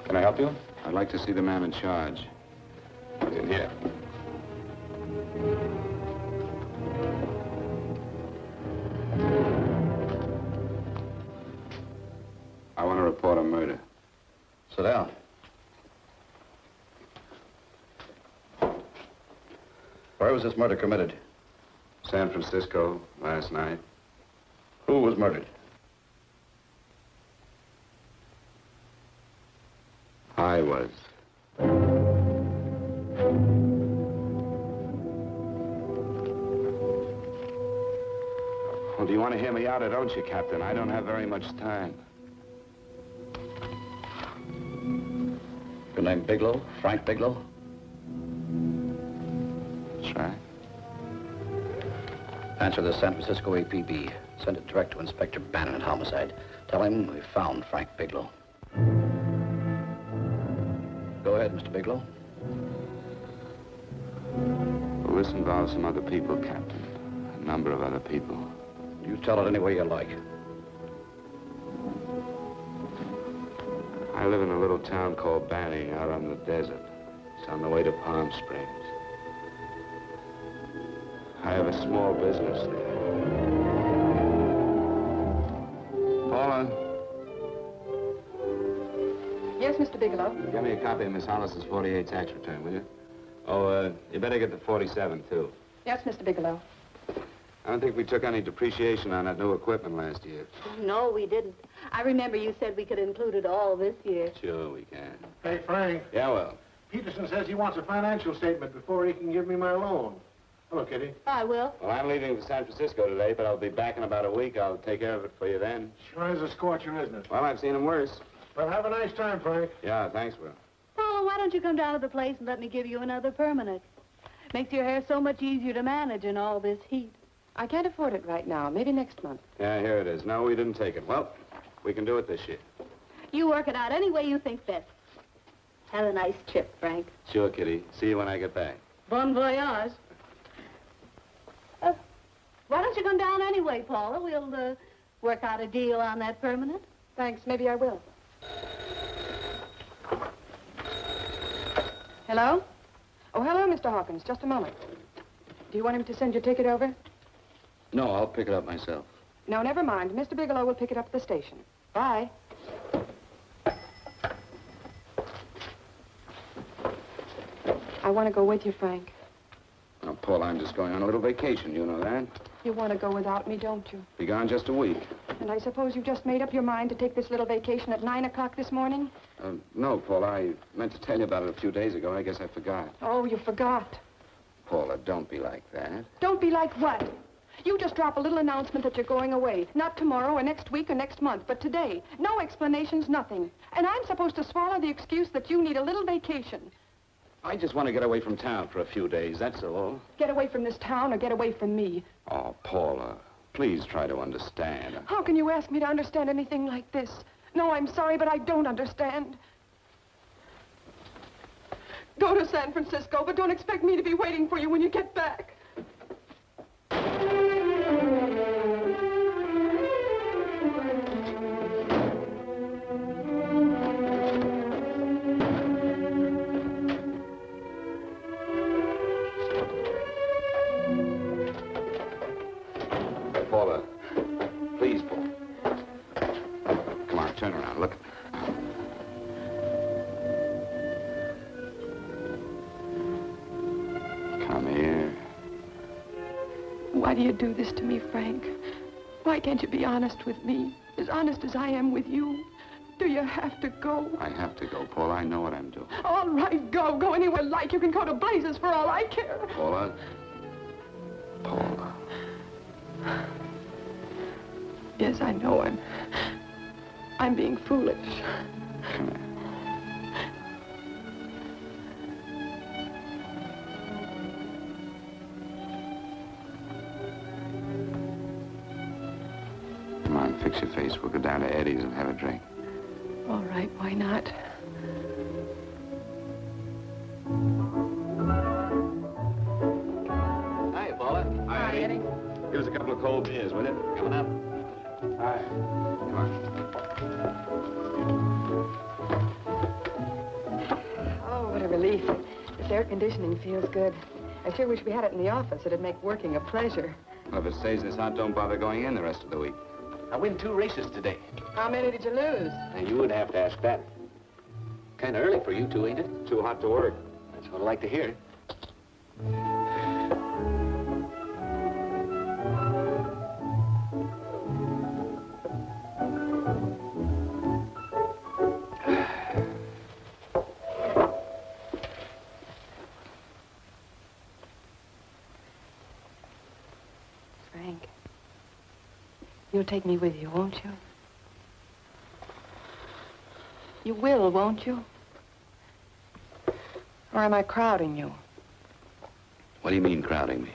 Can I help you? I'd like to see the man in charge. He's in here. I want to report a murder. Sit down. Where was this murder committed? San Francisco, last night. Who was murdered? I was. Well, do you want to hear me out or don't you, Captain? I don't have very much time. Your name Bigelow? Frank Bigelow? That's right. Answer the San Francisco APB. Send it direct to Inspector Bannon at Homicide. Tell him we found Frank Bigelow. Go ahead, Mr. Bigelow. Well, this involves some other people, Captain. A number of other people. You tell it any way you like. I live in a little town called Banning out on the desert. It's on the way to Palm Springs. I have a small business there. Paula, Yes, Mr. Bigelow. give me a copy of Miss Hollis's 48 tax return, will you? Oh, you better get the 47, too. Yes, Mr. Bigelow. I don't think we took any depreciation on that new equipment last year. No, we didn't. I remember you said we could include it all this year. Sure we can. Hey, Frank. Yeah, well. Peterson says he wants a financial statement before he can give me my loan. Hello, Kitty. I will. Well, I'm leaving for San Francisco today, but I'll be back in about a week. I'll take care of it for you then. Sure is a scorcher, isn't it? Well, I've seen him worse. Well, have a nice time, Frank. Yeah, thanks, Will. Oh, why don't you come down to the place and let me give you another permanent? Makes your hair so much easier to manage in all this heat. I can't afford it right now. Maybe next month. Yeah, here it is. No, we didn't take it. Well, we can do it this year. You work it out any way you think best. Have a nice trip, Frank. Sure, Kitty. See you when I get back. Bon voyage. Why don't you come down anyway, Paula? We'll work out a deal on that permanent. Thanks. Maybe I will. Hello? Oh, hello, Mr. Hawkins. Just a moment. Do you want him to send your ticket over? No, I'll pick it up myself. No, never mind. Mr. Bigelow will pick it up at the station. Bye. I want to go with you, Frank. Now, Paul, I'm just going on a little vacation. You know that? You want to go without me, don't you? Be gone just a week. And I suppose you just made up your mind to take this little vacation at 9 o'clock this morning? No, Paul, I meant to tell you about it a few days ago. I guess I forgot. Oh, you forgot. Paula, don't be like that. Don't be like what? You just drop a little announcement that you're going away. Not tomorrow or next week or next month, but today. No explanations, nothing. And I'm supposed to swallow the excuse that you need a little vacation. I just want to get away from town for a few days, that's all. Get away from this town or get away from me. Oh, Paula, please try to understand. How can you ask me to understand anything like this? No, I'm sorry, but I don't understand. Go to San Francisco, but don't expect me to be waiting for you when you get back. Paula, please, Paul. Come on, turn around, look at me. Come here. Why do you do this to me, Frank? Why can't you be honest with me? As honest as I am with you? Do you have to go? I have to go, Paula. I know what I'm doing. All right, go. Go anywhere you like. You can go to blazes for all I care. Paula. Paula. Yes, I know. I'm being foolish. Come here. Come on, fix your face. We'll go down to Eddie's and have a drink. All right, why not? Hi, Paula. Hi, Eddie. Give us a couple of cold beers, will you? Coming up. Hi. Come on. air conditioning feels good. I sure wish we had it in the office. It'd make working a pleasure. Well, if it stays this hot, don't bother going in the rest of the week. I win 2 races today. How many did you lose? Now, you would have to ask that. Kind of early for you two, ain't it? Too hot to work. That's what I like to hear. Frank, you'll take me with you, won't you? You will, won't you? Or am I crowding you? What do you mean, crowding me?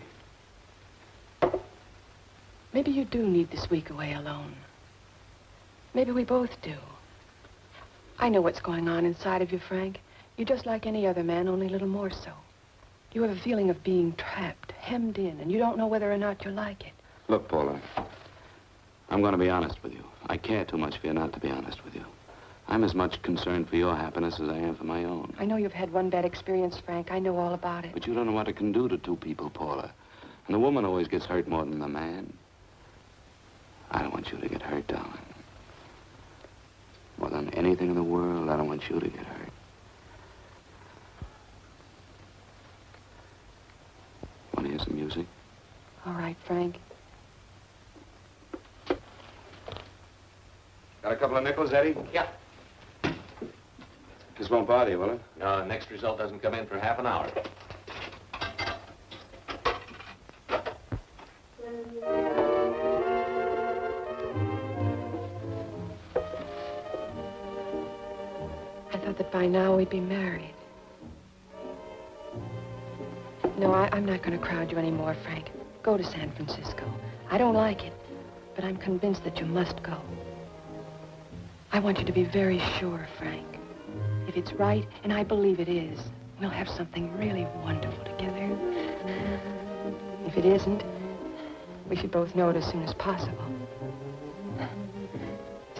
Maybe you do need this week away alone. Maybe we both do. I know what's going on inside of you, Frank. You're just like any other man, only a little more so. You have a feeling of being trapped, hemmed in, and you don't know whether or not you like it. Look, Paula, I'm going to be honest with you. I care too much for you not to be honest with you. I'm as much concerned for your happiness as I am for my own. I know you've had one bad experience, Frank. I know all about it. But you don't know what it can do to two people, Paula. And the woman always gets hurt more than the man. I don't want you to get hurt, darling. More than anything in the world, I don't want you to get hurt. Want to hear some music? All right, Frank. Got a couple of nickels, Eddie? Yeah. This won't bother you, will it? No, next result doesn't come in for half an hour. I thought that by now we'd be married. No, I'm not going to crowd you anymore, Frank. Go to San Francisco. I don't like it, but I'm convinced that you must go. I want you to be very sure, Frank. If it's right, and I believe it is, we'll have something really wonderful together. If it isn't, we should both know it as soon as possible.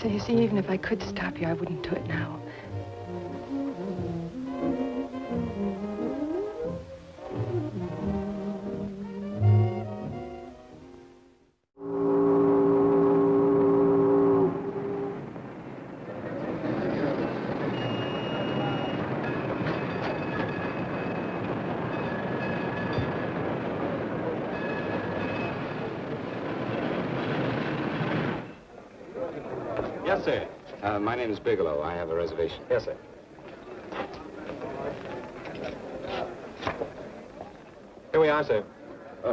So you see, even if I could stop you, I wouldn't do it now. Yes, sir. My name is Bigelow. I have a reservation. Yes, sir. Here we are, sir.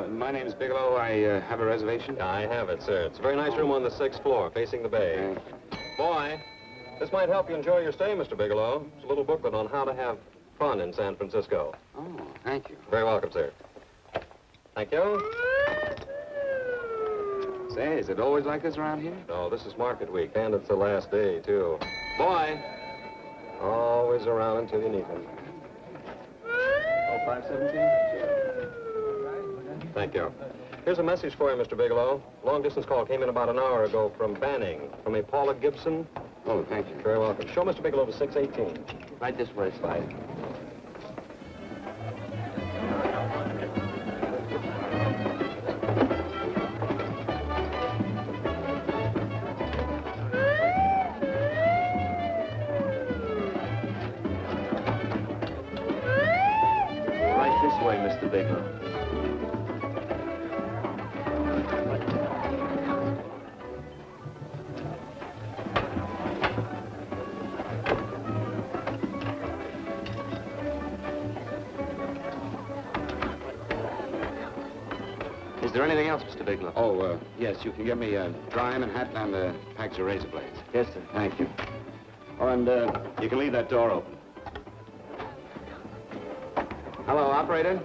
My name is Bigelow. I have a reservation. I have it, sir. It's a very nice room on the 6th floor, facing the bay. Boy, this might help you enjoy your stay, Mr. Bigelow. It's a little booklet on how to have fun in San Francisco. Oh, thank you. Very welcome, sir. Thank you. Say, is it always like this around here? No, this is market week, and it's the last day, too. Boy, always around until you need him. Oh, 517? Thank you. Here's a message for you, Mr. Bigelow. Long-distance call came in about an hour ago from Banning, from a Paula Gibson. Oh, thank you. Very welcome. Show Mr. Bigelow to 618. Right this way, Slide. Right this way, Mr. Bigelow. Is there anything else, Mr. Bigelow? Oh, yes, you can get me a dry Manhattan and a package of razor blades. Yes, sir. Thank you. Oh, and you can leave that door open. Hello, operator.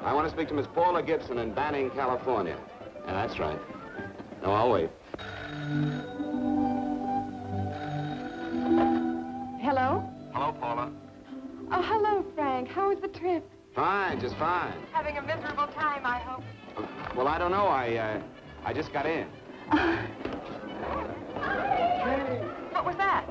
I want to speak to Miss Paula Gibson in Banning, California. Yeah, that's right. No, I'll wait. Hello? Hello, Paula. Oh, hello, Frank. How was the trip? Fine, just fine. Having a miserable time, I hope. Well, I don't know. I just got in. What was that?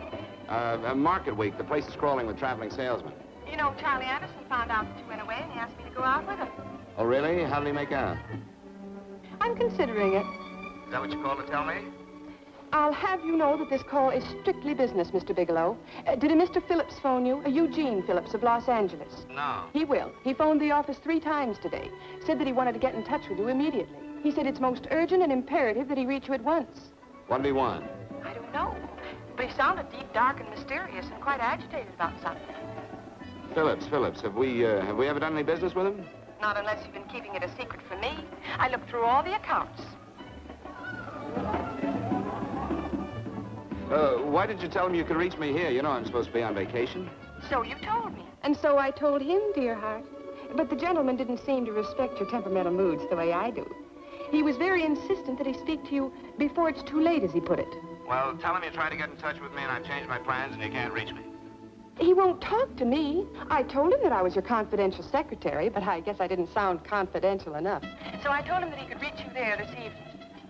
Market week. The place is crawling with traveling salesmen. You know, Charlie Anderson found out that you went away and he asked me to go out with him. Oh, really? How did he make out? I'm considering it. Is that what you called to tell me? I'll have you know that this call is strictly business, Mr. Bigelow. Did a Mr. Phillips phone you? Eugene Phillips of Los Angeles. No. He will. He phoned the office 3 times today. Said that he wanted to get in touch with you immediately. He said it's most urgent and imperative that he reach you at once. What did he want? I don't know. But he sounded deep, dark, and mysterious and quite agitated about something. Phillips. Have we ever done any business with him? Not unless you've been keeping it a secret from me. I looked through all the accounts. Why did you tell him you could reach me here? You know I'm supposed to be on vacation. So you told me. And so I told him, dear heart. But the gentleman didn't seem to respect your temperamental moods the way I do. He was very insistent that he speak to you before it's too late, as he put it. Well, tell him you tried to get in touch with me and I've changed my plans and you can't reach me. He won't talk to me. I told him that I was your confidential secretary, but I guess I didn't sound confidential enough. So I told him that he could reach you there this evening.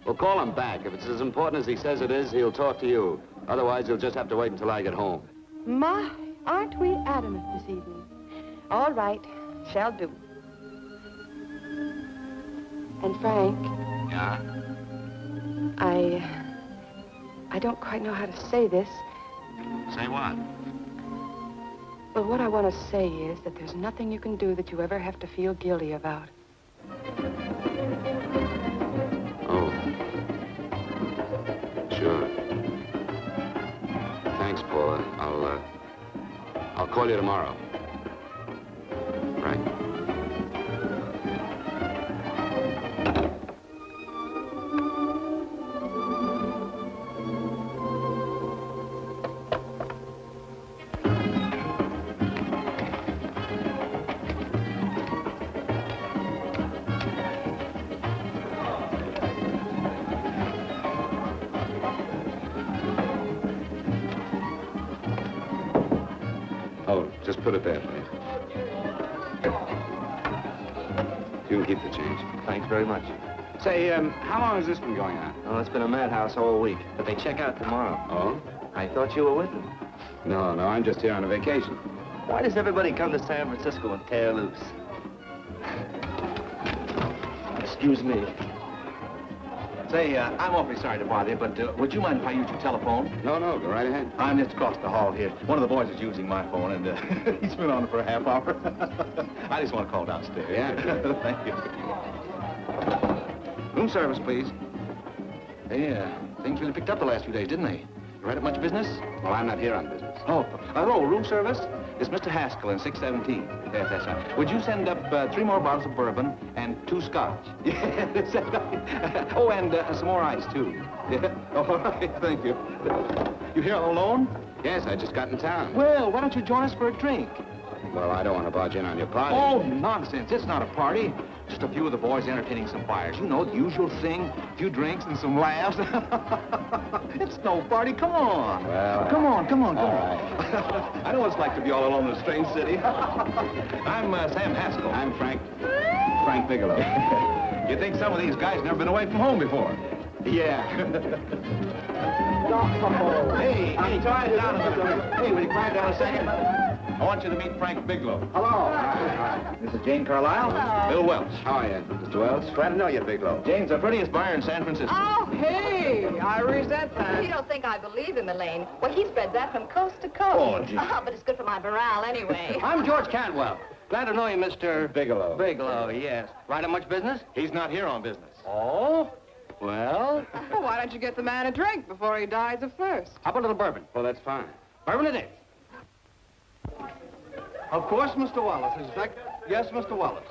Well, call him back. If it's as important as he says it is, he'll talk to you. Otherwise, he'll just have to wait until I get home. My, aren't we adamant this evening? All right, shall do. And Frank, Yeah? I don't quite know how to say this. Say what? Well, what I want to say is that there's nothing you can do that you ever have to feel guilty about. Oh. Sure. Thanks, Paula. I'll call you tomorrow. Right. Oh, just put it there, please. You can keep the change. Thanks very much. Say, how long has this been going on? Oh, it's been a madhouse all week, but they check out tomorrow. Oh? I thought you were with them. No, I'm just here on a vacation. Why does everybody come to San Francisco and tear loose? Excuse me. Say, I'm awfully sorry to bother you, but would you mind if I use your telephone? No, go right ahead. I'm just across the hall here. One of the boys is using my phone, and he's been on it for a half hour. I just want to call downstairs. Yeah. Thank you. Room service, please. Hey, things really picked up the last few days, didn't they? You right up much business? Well, I'm not here on business. Oh, hello, room service? It's Mr. Haskell in 617. Yes, that's right. Would you send up 3 more bottles of bourbon and 2 scotch? Yes. Oh, and some more ice, too. Yeah. Oh, all right, thank you. You here all alone? Yes, I just got in town. Well, why don't you join us for a drink? Well, I don't want to barge in on your party. Oh, nonsense. It's not a party. Just a few of the boys entertaining some fires. You know, the usual thing. A few drinks and some laughs. It's no party. Come on. Well, Come on. all right. I know what it's like to be all alone in a strange city. I'm Sam Haskell. I'm Frank Bigelow. You think some of these guys never been away from home before? Yeah. Hey, quiet down a minute. Hey, will you quiet down a second? I want you to meet Frank Bigelow. Hello. This is Jane Carlisle. Bill Welch. How are you, Mr. Wells? Glad to know you, Bigelow. Jane's the prettiest buyer in San Francisco. Oh, hey, I resent that. You don't think I believe him, Elaine? Well, he spreads that from coast to coast. Oh, gee. But it's good for my morale anyway. I'm George Cantwell. Glad to know you, Mr. Bigelow. Bigelow, yes. Right on much business? He's not here on business. Oh? Well, Well, why don't you get the man a drink before he dies of thirst? how about a little bourbon? Well, that's fine. Bourbon it is. Of course, Mr. Wallace. Yes, Mr. Wallace.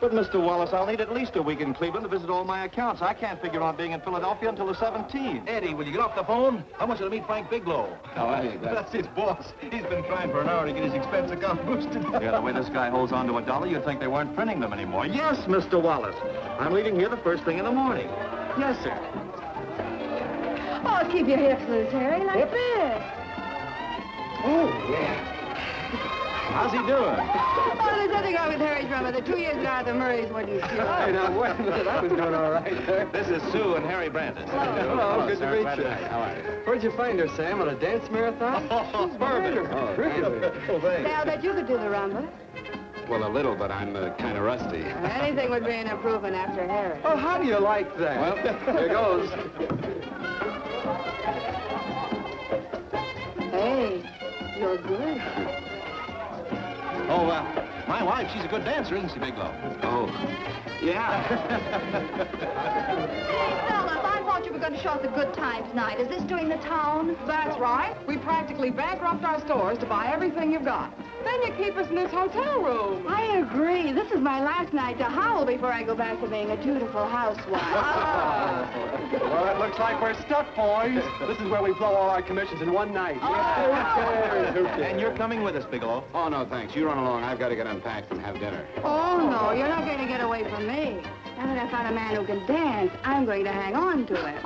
But, Mr. Wallace, I'll need at least a week in Cleveland to visit all my accounts. I can't figure on being in Philadelphia until the 17th. Eddie, will you get off the phone? I want you to meet Frank Bigelow. Oh, hey, That's his boss. He's been trying for an hour to get his expense account boosted. Yeah, the way this guy holds on to a dollar, you'd think they weren't printing them anymore. Yes, Mr. Wallace. I'm leaving here the first thing in the morning. Yes, sir. Oh, keep your hips loose, Harry, like this. Oh, yeah. How's he doing? Oh, there's nothing wrong with Harry's brother. The 2 years ago at the Murrays wouldn't cure. Hey, now, wait a minute. I was doing all right. This is Sue and Harry Brandis. Hello, good to meet you. How are you? Where'd you find her, Sam? On a dance marathon? She's bourbon. Oh, Really? Oh, Say, thanks. I'll bet you could do the rumba. Well, a little, but I'm kind of rusty. Anything would be an improvement after Harry. Oh, how do you like that? Well, here goes. Hey, you're good. Oh, my wife, she's a good dancer, isn't she, Bigelow? Oh, yeah. Hey, fellas, I thought you were going to show us a good time tonight. Is this doing the town? That's right. We practically bankrupt our stores to buy everything you've got. Then you keep us in this hotel room. I agree. This is my last night to howl before I go back to being a dutiful housewife. Well, it looks like we're stuck, boys. This is where we blow all our commissions in one night. And you're coming with us, Bigelow. Oh, no, thanks. You run along. I've got to get unpacked and have dinner. Oh, no, you're not going to get away from me. Now that I found a man who can dance, I'm going to hang on to him.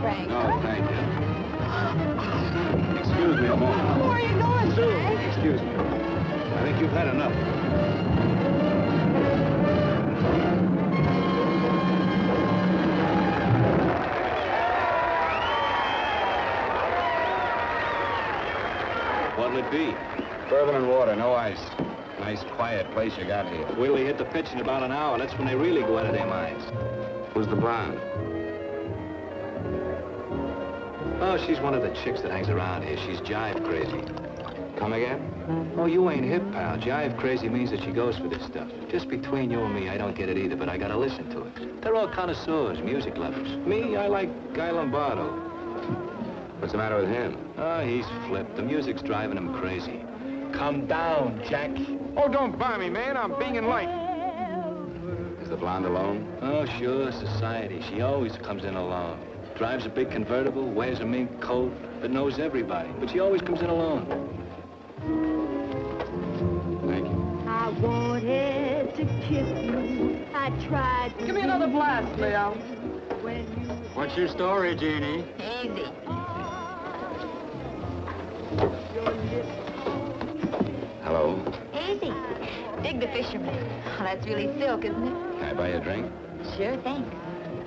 Frank. No, thank you. Excuse me a moment. Where are you going, Frank? Excuse me. I think you've had enough. What'll it be? Bourbon and water, no ice. Nice, quiet place you got here. Wait till they hit the pitch in about an hour. That's when they really go out of their minds. Who's the blonde? Oh, she's one of the chicks that hangs around here. She's jive crazy. Come again? Oh, you ain't hip, pal. Jive crazy means that she goes for this stuff. Just between you and me, I don't get it either, but I gotta listen to it. They're all connoisseurs, music lovers. Me, I like Guy Lombardo. What's the matter with him? Oh, he's flipped. The music's driving him crazy. Come down, Jack. Oh, don't buy me, man. I'm being light. Is the blonde alone? Oh, sure, society. She always comes in alone. Drives a big convertible, wears a mink coat, but knows everybody. But she always comes in alone. Thank you. I wanted to kiss you. I tried to. Give me another blast, Leo. When you... What's your story, Jeannie? Easy. Hello. Easy. Dig the fisherman. Oh, that's really silk, isn't it? Can I buy you a drink? Sure thing.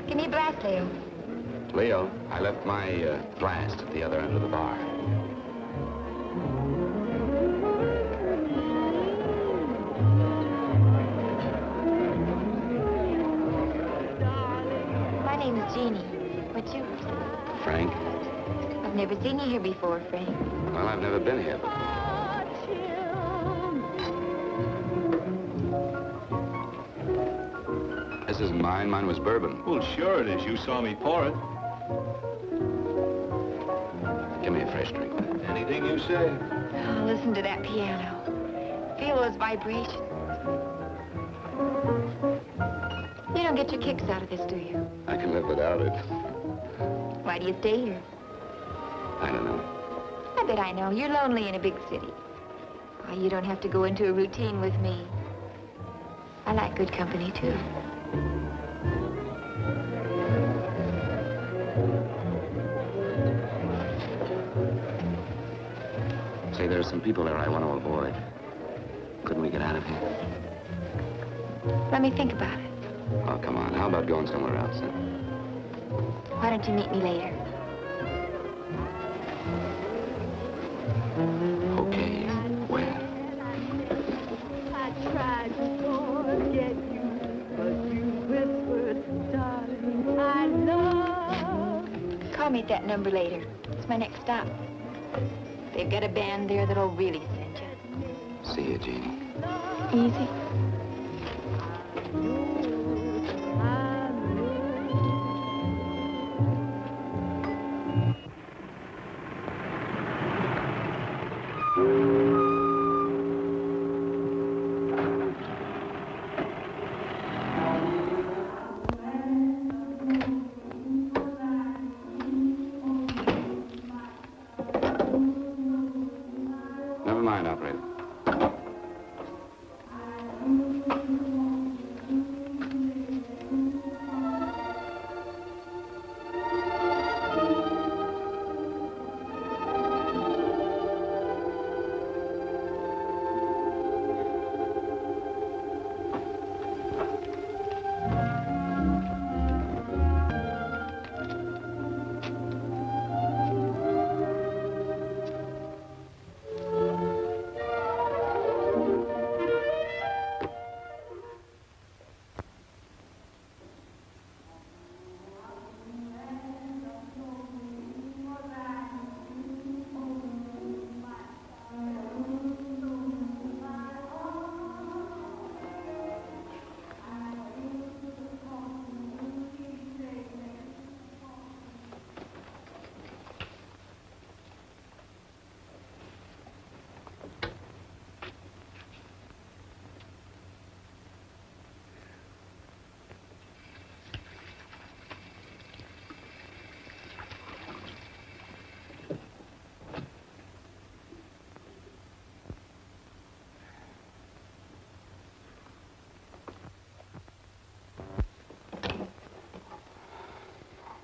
Give me a blast, Leo. Leo, I left my glass at the other end of the bar. My name is Jeannie. What's yours? Frank? I've never seen you here before, Frank. Well, I've never been here. This isn't mine. Mine was bourbon. Well, sure it is. You saw me pour it. Give me a fresh drink. Anything you say. Oh, listen to that piano. Feel those vibrations. You don't get your kicks out of this, do you? I can live without it. Why do you stay here? I don't know. I bet I know. You're lonely in a big city. Why, you don't have to go into a routine with me. I like good company, too. Say, there are some people there I want to avoid. Couldn't we get out of here? Let me think about it. Oh, come on. How about going somewhere else? Huh? Why don't you meet me later? Okay. Where? I tried to forget you, but you whispered, darling, I love you. Call me at that number later. It's my next stop. They've got a band there that'll really send you. See you, Jeannie. Easy. Never mind, operator.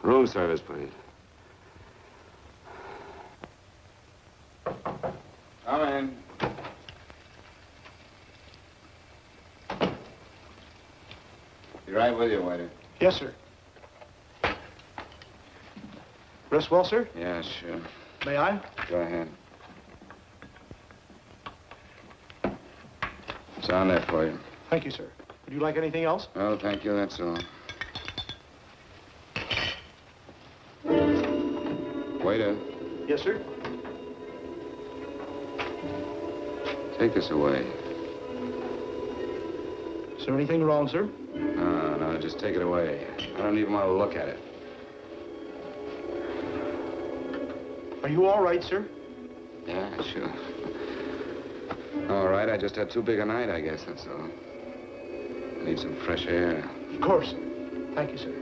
Room service, please. Come in. Be right with you, waiter. Yes, sir. Rest well, sir? Yeah, sure. May I? Go ahead. It's on there for you. Thank you, sir. Would you like anything else? Oh, thank you, that's all. Waiter, Yes, sir. take this away. Is there anything wrong, sir? No, just take it away. I don't even want to look at it. Are you all right, sir? Yeah, sure. All right, I just had too big a night, I guess, that's all. I need some fresh air. Of course, sir. Thank you, sir.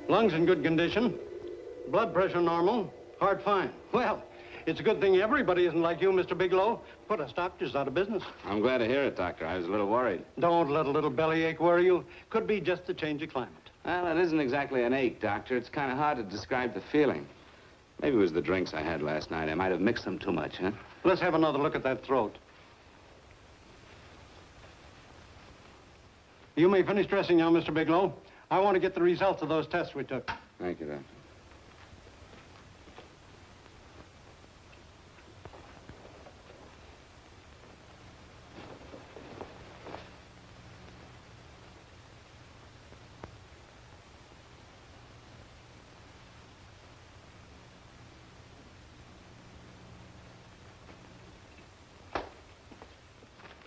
Lungs in good condition. Blood pressure normal. Heart fine. Well, it's a good thing everybody isn't like you, Mr. Bigelow. Put us doctors out of business. I'm glad to hear it, Doctor. I was a little worried. Don't let a little bellyache worry you. Could be just a change of climate. Well, it isn't exactly an ache, Doctor. It's kind of hard to describe the feeling. Maybe it was the drinks I had last night. I might have mixed them too much, huh? Let's have another look at that throat. You may finish dressing now, Mr. Bigelow. I want to get the results of those tests we took. Thank you, Doctor.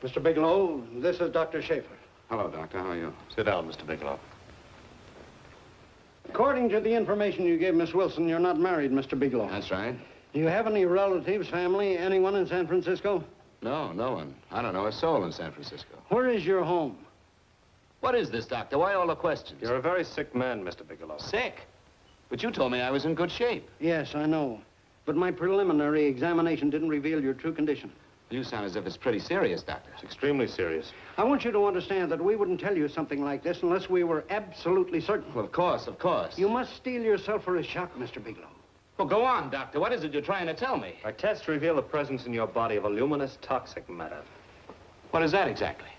Mr. Bigelow, this is Dr. Schaefer. Hello, Doctor. How are you? Sit down, Mr. Bigelow. According to the information you gave Miss Wilson, you're not married, Mr. Bigelow. That's right. Do you have any relatives, family, anyone in San Francisco? No, no one. I don't know a soul in San Francisco. Where is your home? What is this, Doctor? Why all the questions? You're a very sick man, Mr. Bigelow. Sick? But you told me I was in good shape. Yes, I know. But my preliminary examination didn't reveal your true condition. You sound as if it's pretty serious, Doctor. It's extremely serious. I want you to understand that we wouldn't tell you something like this unless we were absolutely certain. Well, of course, of course. You must steel yourself for a shock, Mr. Bigelow. Well, go on, Doctor. What is it you're trying to tell me? Our tests reveal the presence in your body of a luminous toxic matter. What is that exactly?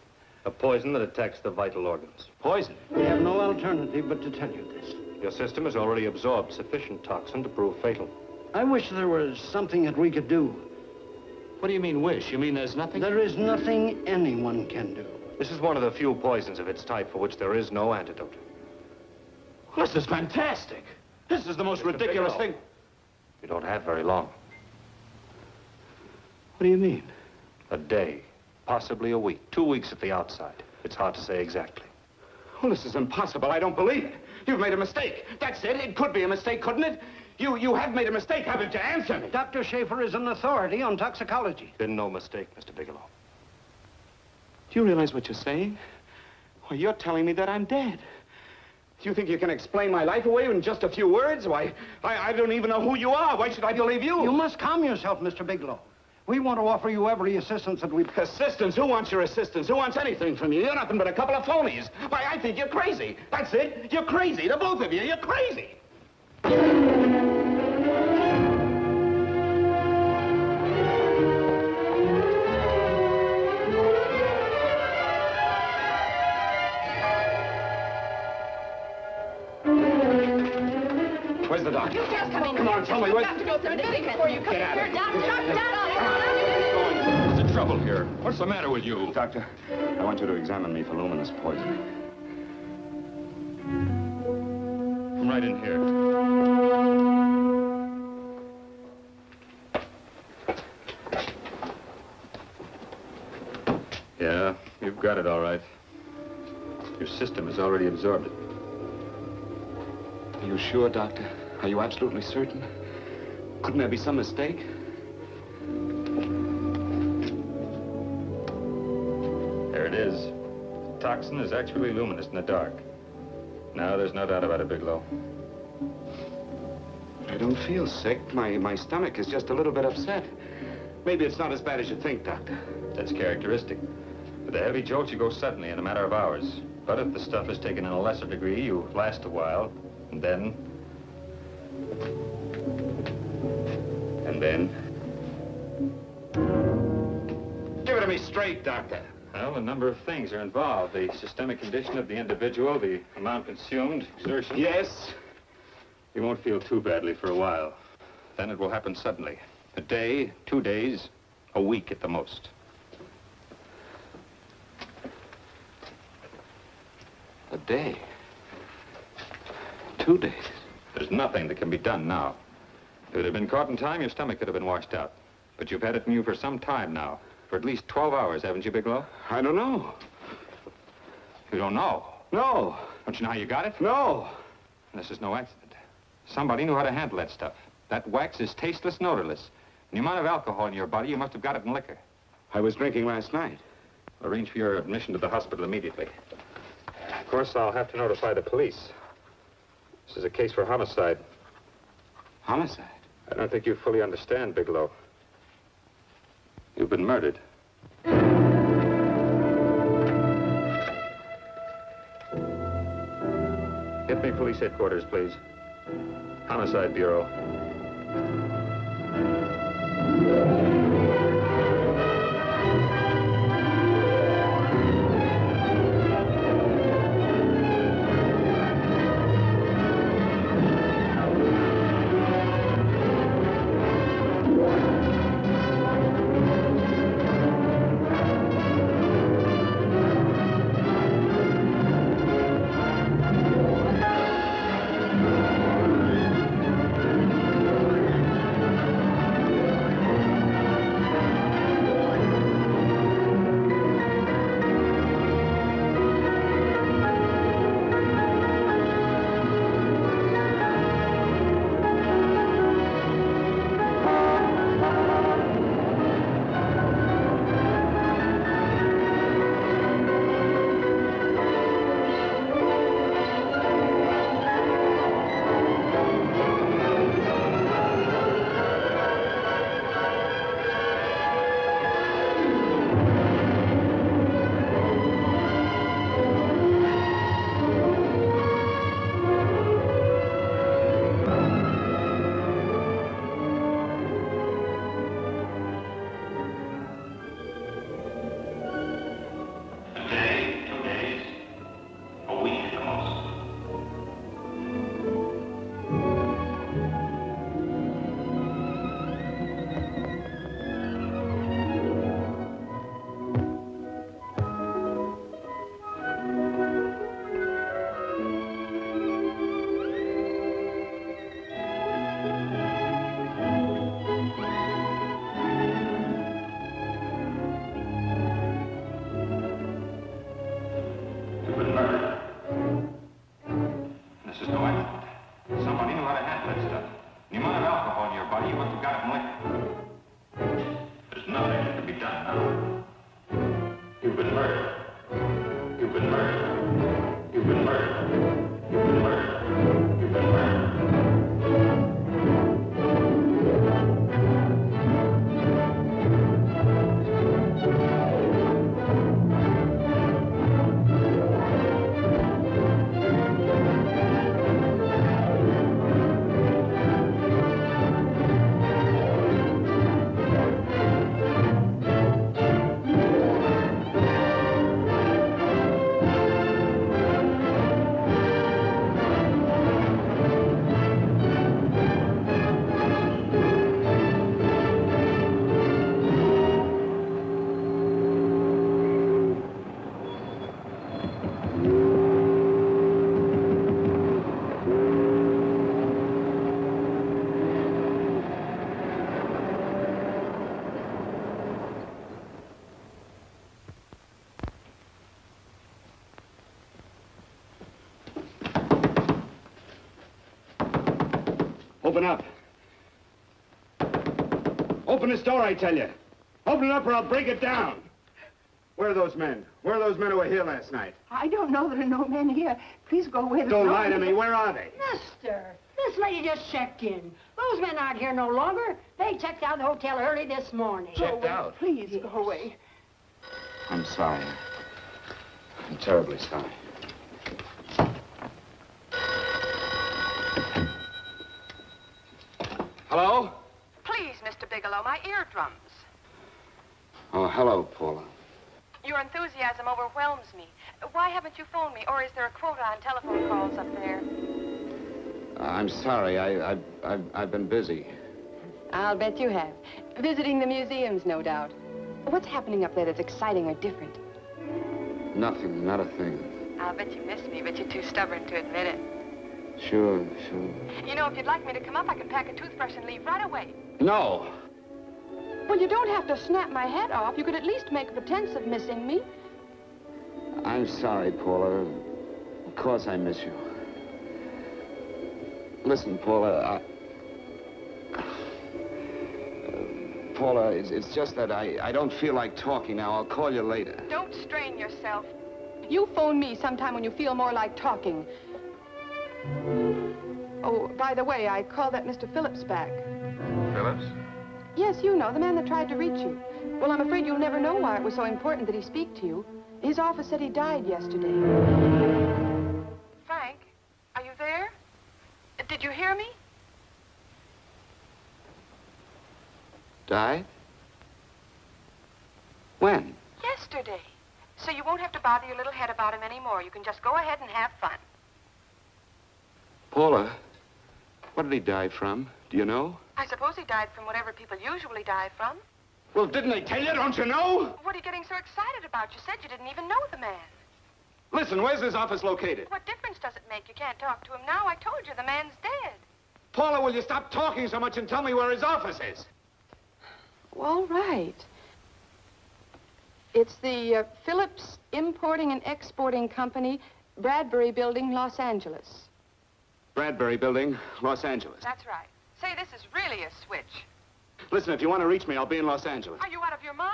A poison that attacks the vital organs. Poison? We have no alternative but to tell you this. Your system has already absorbed sufficient toxin to prove fatal. I wish there was something that we could do. What do you mean, wish? You mean there's nothing? There is nothing anyone can do. This is one of the few poisons of its type for which there is no antidote. Well, this is fantastic. This is the most ridiculous thing. You don't have very long. What do you mean? A day, possibly a week, 2 weeks at the outside. It's hard to say exactly. Well, this is impossible. I don't believe it. You've made a mistake. That's it. It could be a mistake, couldn't it? You have made a mistake, haven't you? Answer me. Dr. Schaefer is an authority on toxicology. Been no mistake, Mr. Bigelow. Do you realize what you're saying? Well, you're telling me that I'm dead. Do you think you can explain my life away in just a few words? Why, I don't even know who you are. Why should I believe you? You must calm yourself, Mr. Bigelow. We want to offer you every assistance that we... Assistance? Who wants your assistance? Who wants anything from you? You're nothing but a couple of phonies. Why, I think you're crazy. That's it. You're crazy. The both of you. You're crazy. Where's the doctor? You just come in. Come on, tell me where... You have to go through this before you come Get out here. of Doctor, here. doctor. What's the trouble here? What's the matter with you? Doctor, I want you to examine me for luminous poison. Come right in here. Yeah, you've got it all right. Your system has already absorbed it. Are you sure, Doctor? Are you absolutely certain? Couldn't there be some mistake? There it is. The toxin is actually luminous in the dark. Now, there's no doubt about it, Bigelow. I don't feel sick. My stomach is just a little bit upset. Maybe it's not as bad as you think, Doctor. That's characteristic. With the heavy jolts, you go suddenly in a matter of hours. But if the stuff is taken in a lesser degree, you last a while, and then... Give it to me straight, Doctor. Well, a number of things are involved. The systemic condition of the individual, the amount consumed, exertion. Yes? You won't feel too badly for a while. Then it will happen suddenly. A day, 2 days, a week at the most. A day. 2 days. There's nothing that can be done now. If it had been caught in time, your stomach could have been washed out. But you've had it in you for some time now. For at least 12 hours, haven't you, Bigelow? I don't know. You don't know? No. Don't you know how you got it? No. This is no accident. Somebody knew how to handle that stuff. That wax is tasteless and odorless. And the amount of alcohol in your body, you must have got it in liquor. I was drinking last night. Arrange for your admission to the hospital immediately. Of course, I'll have to notify the police. This is a case for homicide. Homicide? I don't think you fully understand, Bigelow. You've been murdered. Get me police headquarters, please. Homicide Bureau. Open up. Open this door, I tell you. Open it up or I'll break it down. Where are those men? Where are those men who were here last night? I don't know. There are no men here. Please go away. Don't lie to me. Where are they? Mister, this lady just checked in. Those men aren't here no longer. They checked out of the hotel early this morning. Checked out? Please go away. I'm sorry. I'm terribly sorry. Hello? Please, Mr. Bigelow, my eardrums. Oh, hello, Paula. Your enthusiasm overwhelms me. Why haven't you phoned me? Or is there a quota on telephone calls up there? I'm sorry. I've been busy. I'll bet you have. Visiting the museums, no doubt. What's happening up there that's exciting or different? Nothing, not a thing. I'll bet you miss me, but you're too stubborn to admit it. Sure. You know, if you'd like me to come up, I can pack a toothbrush and leave right away. No. Well, you don't have to snap my head off. You could at least make a pretense of missing me. I'm sorry, Paula. Of course I miss you. Listen, Paula, Paula, it's just that I don't feel like talking now. I'll call you later. Don't strain yourself. You phone me sometime when you feel more like talking. Oh, by the way, I called that Mr. Phillips back. Phillips? Yes, you know, the man that tried to reach you. Well, I'm afraid you'll never know why it was so important that he speak to you. His office said he died yesterday. Frank, are you there? Did you hear me? Died? When? Yesterday. So you won't have to bother your little head about him anymore. You can just go ahead and have fun. Paula, what did he die from? Do you know? I suppose he died from whatever people usually die from. Well, didn't they tell you? Don't you know? What are you getting so excited about? You said you didn't even know the man. Listen, where's his office located? What difference does it make? You can't talk to him now. I told you the man's dead. Paula, will you stop talking so much and tell me where his office is? All right. It's the Phillips Importing and Exporting Company, Bradbury Building, Los Angeles. Bradbury Building, Los Angeles. That's right. Say, this is really a switch. Listen, if you want to reach me, I'll be in Los Angeles. Are you out of your mind?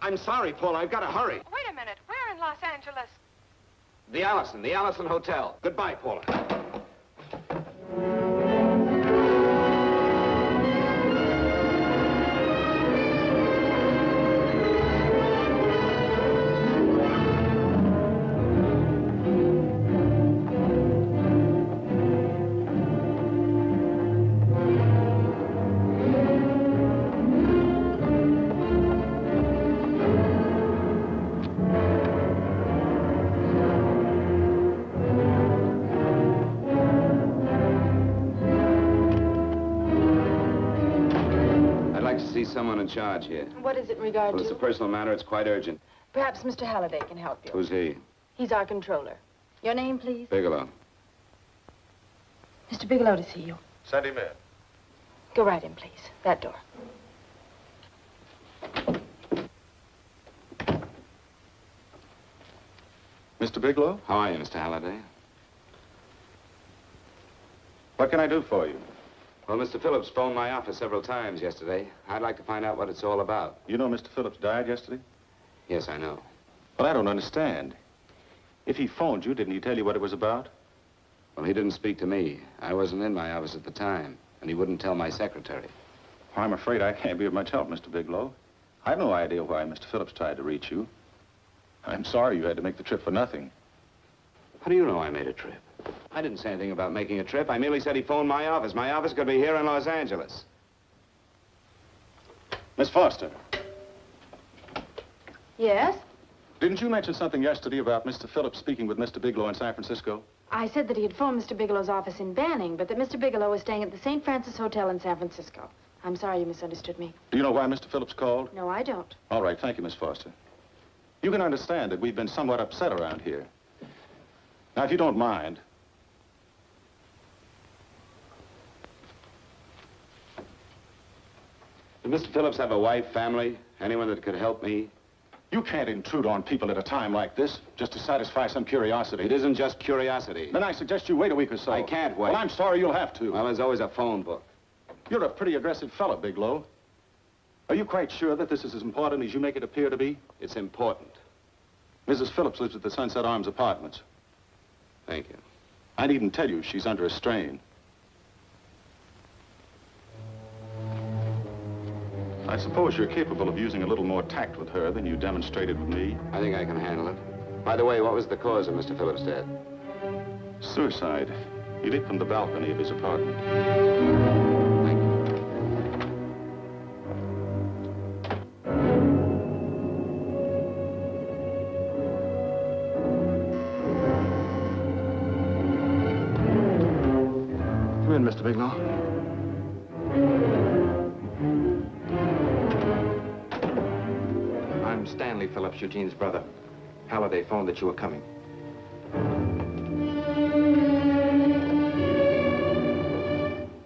I'm sorry, Paula. I've got to hurry. Wait a minute. Where in Los Angeles? The Allison Hotel. Goodbye, Paula. Someone in charge here. What is it in regard Well, it's to? a personal matter. It's quite urgent. Perhaps Mr. Halliday can help you. Who's he? He's our controller. Your name, please? Bigelow. Mr. Bigelow to see you. Send him in. Go right in, please. That door. Mr. Bigelow? How are you, Mr. Halliday? What can I do for you? Well, Mr. Phillips phoned my office several times yesterday. I'd like to find out what it's all about. You know Mr. Phillips died yesterday? Yes, I know. Well, I don't understand. If he phoned you, didn't he tell you what it was about? Well, he didn't speak to me. I wasn't in my office at the time, and he wouldn't tell my secretary. Well, I'm afraid I can't be of much help, Mr. Bigelow. I've no idea why Mr. Phillips tried to reach you. I'm sorry you had to make the trip for nothing. How do you know I made a trip? I didn't say anything about making a trip. I merely said he phoned my office. My office could be here in Los Angeles. Miss Foster, Yes? didn't you mention something yesterday about Mr. Phillips speaking with Mr. Bigelow in San Francisco? I said that he had phoned Mr. Bigelow's office in Banning, but that Mr. Bigelow was staying at the St. Francis Hotel in San Francisco. I'm sorry you misunderstood me. Do you know why Mr. Phillips called? No, I don't. All right, thank you, Miss Foster. You can understand that we've been somewhat upset around here. Now, if you don't mind, Does Mr. Phillips have a wife, family, anyone that could help me? you can't intrude on people at a time like this just to satisfy some curiosity. It isn't just curiosity. Then I suggest you wait a week or so. I can't wait. Well, I'm sorry you'll have to. Well, there's always a phone book. You're a pretty aggressive fellow, Bigelow. Are you quite sure that this is as important as you make it appear to be? It's important. Mrs. Phillips lives at the Sunset Arms Apartments. Thank you. I needn't tell you she's under a strain. I suppose you're capable of using a little more tact with her than you demonstrated with me. I think I can handle it. By the way, what was the cause of Mr. Phillips' death? Suicide. He leaped from the balcony of his apartment. Thank you. Come in, Mr. Bigelow. I'm Stanley Phillips, Eugene's brother. Halliday phoned that you were coming.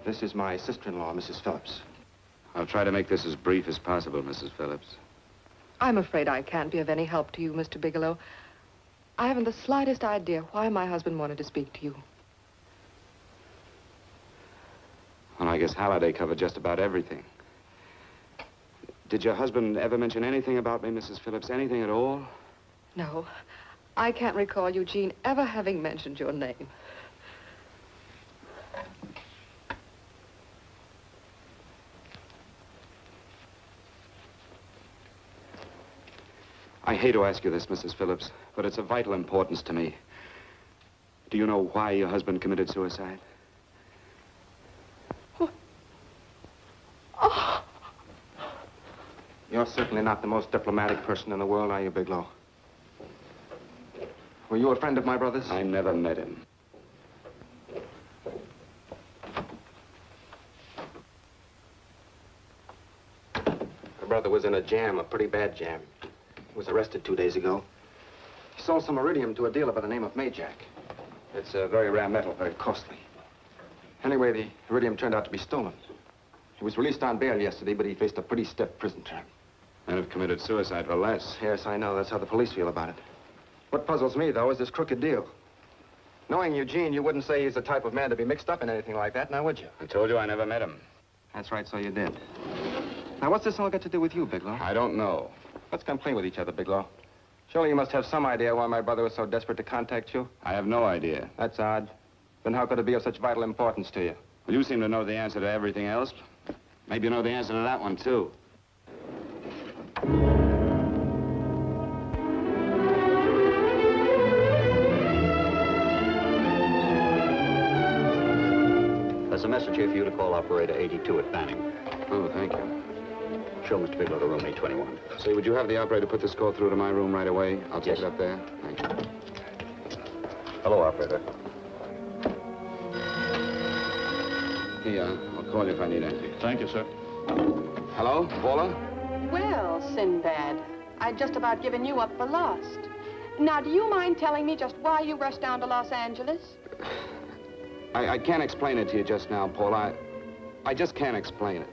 This is my sister-in-law, Mrs. Phillips. I'll try to make this as brief as possible, Mrs. Phillips. I'm afraid I can't be of any help to you, Mr. Bigelow. I haven't the slightest idea why my husband wanted to speak to you. Well, I guess Halliday covered just about everything. Did your husband ever mention anything about me, Mrs. Phillips? Anything at all? No, I can't recall Eugene ever having mentioned your name. I hate to ask you this, Mrs. Phillips, but it's of vital importance to me. Do you know why your husband committed suicide? Oh. You're certainly not the most diplomatic person in the world, are you, Bigelow? Were you a friend of my brother's? I never met him. My brother was in a jam, a pretty bad jam. He was arrested 2 days ago. He sold some iridium to a dealer by the name of Majak. It's a very rare metal, very costly. Anyway, the iridium turned out to be stolen. He was released on bail yesterday, but he faced a pretty stiff prison term. And have committed suicide for less. Yes, I know. That's how the police feel about it. What puzzles me, though, is this crooked deal. Knowing Eugene, you wouldn't say he's the type of man to be mixed up in anything like that, now would you? I told you I never met him. That's right, so you did. Now, what's this all got to do with you, Bigelow? I don't know. Let's come clean with each other, Bigelow. Surely you must have some idea why my brother was so desperate to contact you? I have no idea. That's odd. Then how could it be of such vital importance to you? Well, you seem to know the answer to everything else. Maybe you know the answer to that one, too. There's a message here for you to call operator 82 at Banning. Oh, thank you. Show Mr. Bigelow to room 821. Say, would you have the operator put this call through to my room right away? I'll take Yes. it up there. Thank you. Hello, operator. Yeah, I'll call you if I need anything. Thank you, sir. Hello, Paula? Well, Sinbad, I'd just about given you up for lost. Now, do you mind telling me just why you rushed down to Los Angeles? I can't explain it to you just now, Paula. I just can't explain it.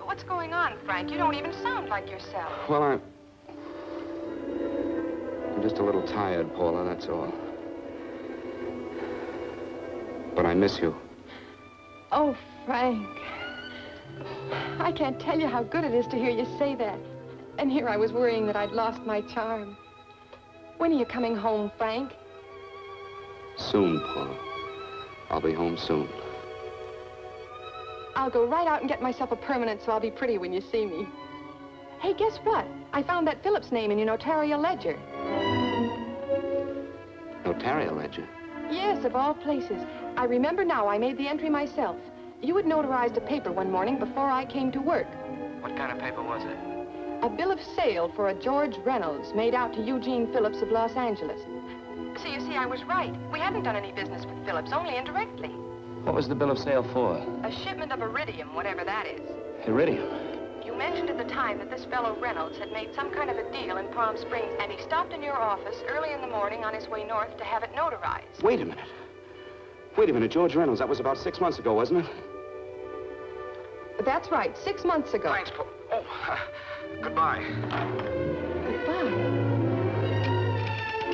What's going on, Frank? You don't even sound like yourself. Well, I'm just a little tired, Paula, that's all. But I miss you. Oh, Frank. I can't tell you how good it is to hear you say that. And here I was worrying that I'd lost my charm. When are you coming home, Frank? Soon, Paula. I'll be home soon. I'll go right out and get myself a permanent so I'll be pretty when you see me. Hey, guess what? I found that Phillips name in your notarial ledger. Notarial ledger? Yes, of all places. I remember now I made the entry myself. You had notarized a paper one morning before I came to work. What kind of paper was it? A bill of sale for a George Reynolds made out to Eugene Phillips of Los Angeles. So you see, I was right. We hadn't done any business with Phillips, only indirectly. What was the bill of sale for? A shipment of iridium, whatever that is. Iridium. You mentioned at the time that this fellow Reynolds had made some kind of a deal in Palm Springs, and he stopped in your office early in the morning on his way north to have it notarized. Wait a minute. Wait a minute, George Reynolds. That was about 6 months ago, wasn't it? That's right, 6 months ago. Thanks, Paul. Oh, goodbye. Goodbye.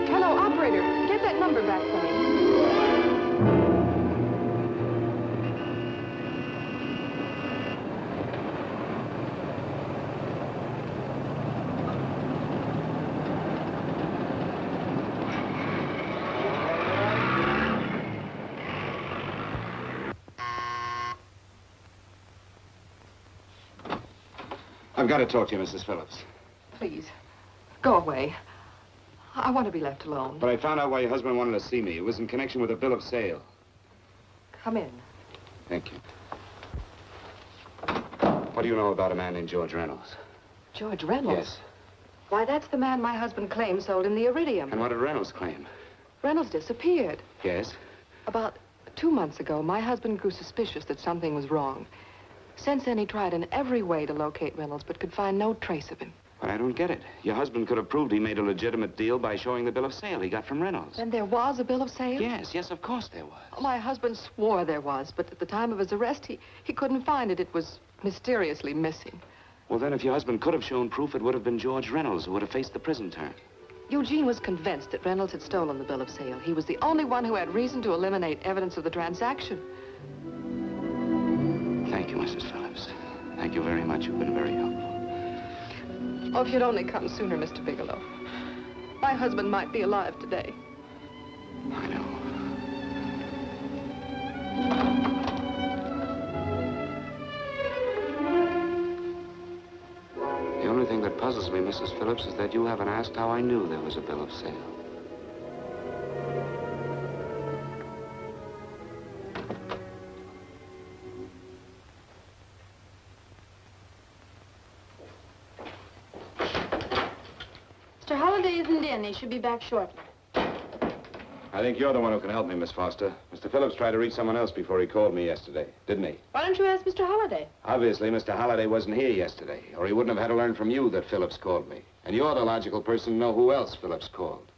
Hello, operator. Get that number back for me. I've got to talk to you, Mrs. Phillips. Please, go away. I want to be left alone. But I found out why your husband wanted to see me. It was in connection with a bill of sale. Come in. Thank you. What do you know about a man named George Reynolds? George Reynolds? Yes. Why, that's the man my husband claims sold him the iridium. And what did Reynolds claim? Reynolds disappeared. Yes? About 2 months ago, my husband grew suspicious that something was wrong. Since then, he tried in every way to locate Reynolds, but could find no trace of him. But I don't get it. Your husband could have proved he made a legitimate deal by showing the bill of sale he got from Reynolds. Then there was a bill of sale? Yes, of course there was. My husband swore there was, but at the time of his arrest, he couldn't find it. It was mysteriously missing. Well, then, if your husband could have shown proof, it would have been George Reynolds who would have faced the prison term. Eugene was convinced that Reynolds had stolen the bill of sale. He was the only one who had reason to eliminate evidence of the transaction. you, Mrs. Phillips. Thank you very much. You've been very helpful. Oh, if you'd only come sooner, Mr. Bigelow. My husband might be alive today. I know. The only thing that puzzles me, Mrs. Phillips, is that you haven't asked how I knew there was a bill of sale. Mr. Holliday isn't in. He should be back shortly. I think you're the one who can help me, Miss Foster. Mr. Phillips tried to reach someone else before he called me yesterday, didn't he? Why don't you ask Mr. Holliday? Obviously, Mr. Holliday wasn't here yesterday, or he wouldn't have had to learn from you that Phillips called me. And you're the logical person to know who else Phillips called.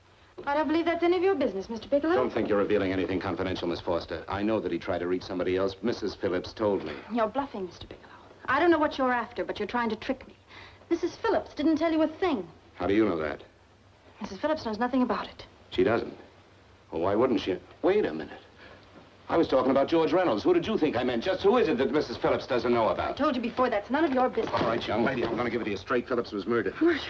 I don't believe that's any of your business, Mr. Bigelow. Don't think you're revealing anything confidential, Miss Foster. I know that he tried to reach somebody else. Mrs. Phillips told me. You're bluffing, Mr. Bigelow. I don't know what you're after, but you're trying to trick me. Mrs. Phillips didn't tell you a thing. How do you know that? Mrs. Phillips knows nothing about it. She doesn't. Well, why wouldn't she? Wait a minute. I was talking about George Reynolds. Who did you think I meant? Just who is it that Mrs. Phillips doesn't know I about? told you before, that's none of your business. All right, young lady, I'm going to give it to you straight. Phillips was murdered. Murdered?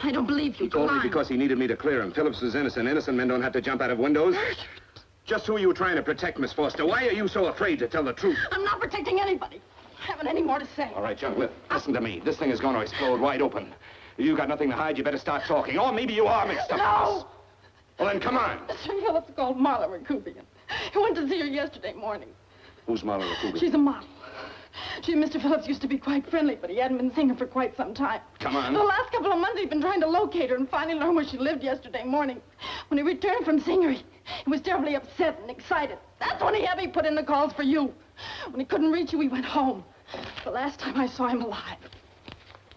I don't believe you. He told me because he needed me to clear him. Phillips was innocent. Innocent men don't have to jump out of windows. Murdered? Just who are you trying to protect, Miss Foster? Why are you so afraid to tell the truth? I'm not protecting anybody. I haven't any more to say. All right, young, listen to me. This thing is going to explode wide open. If you got nothing to hide, you better start talking. Or maybe you are mixed up. No! Well, then come on. Mr. Phillips called Marla Rakubian. He went to see her yesterday morning. Who's Marla Rakubian? She's a model. She and Mr. Phillips used to be quite friendly, but he hadn't been seeing her for quite some time. Come on. For the last couple of months, he'd been trying to locate her and finally learn where she lived yesterday morning. When he returned from seeing her, he was terribly upset and excited. That's when he had me put in the calls for you. When he couldn't reach you, he went home. The last time I saw him alive.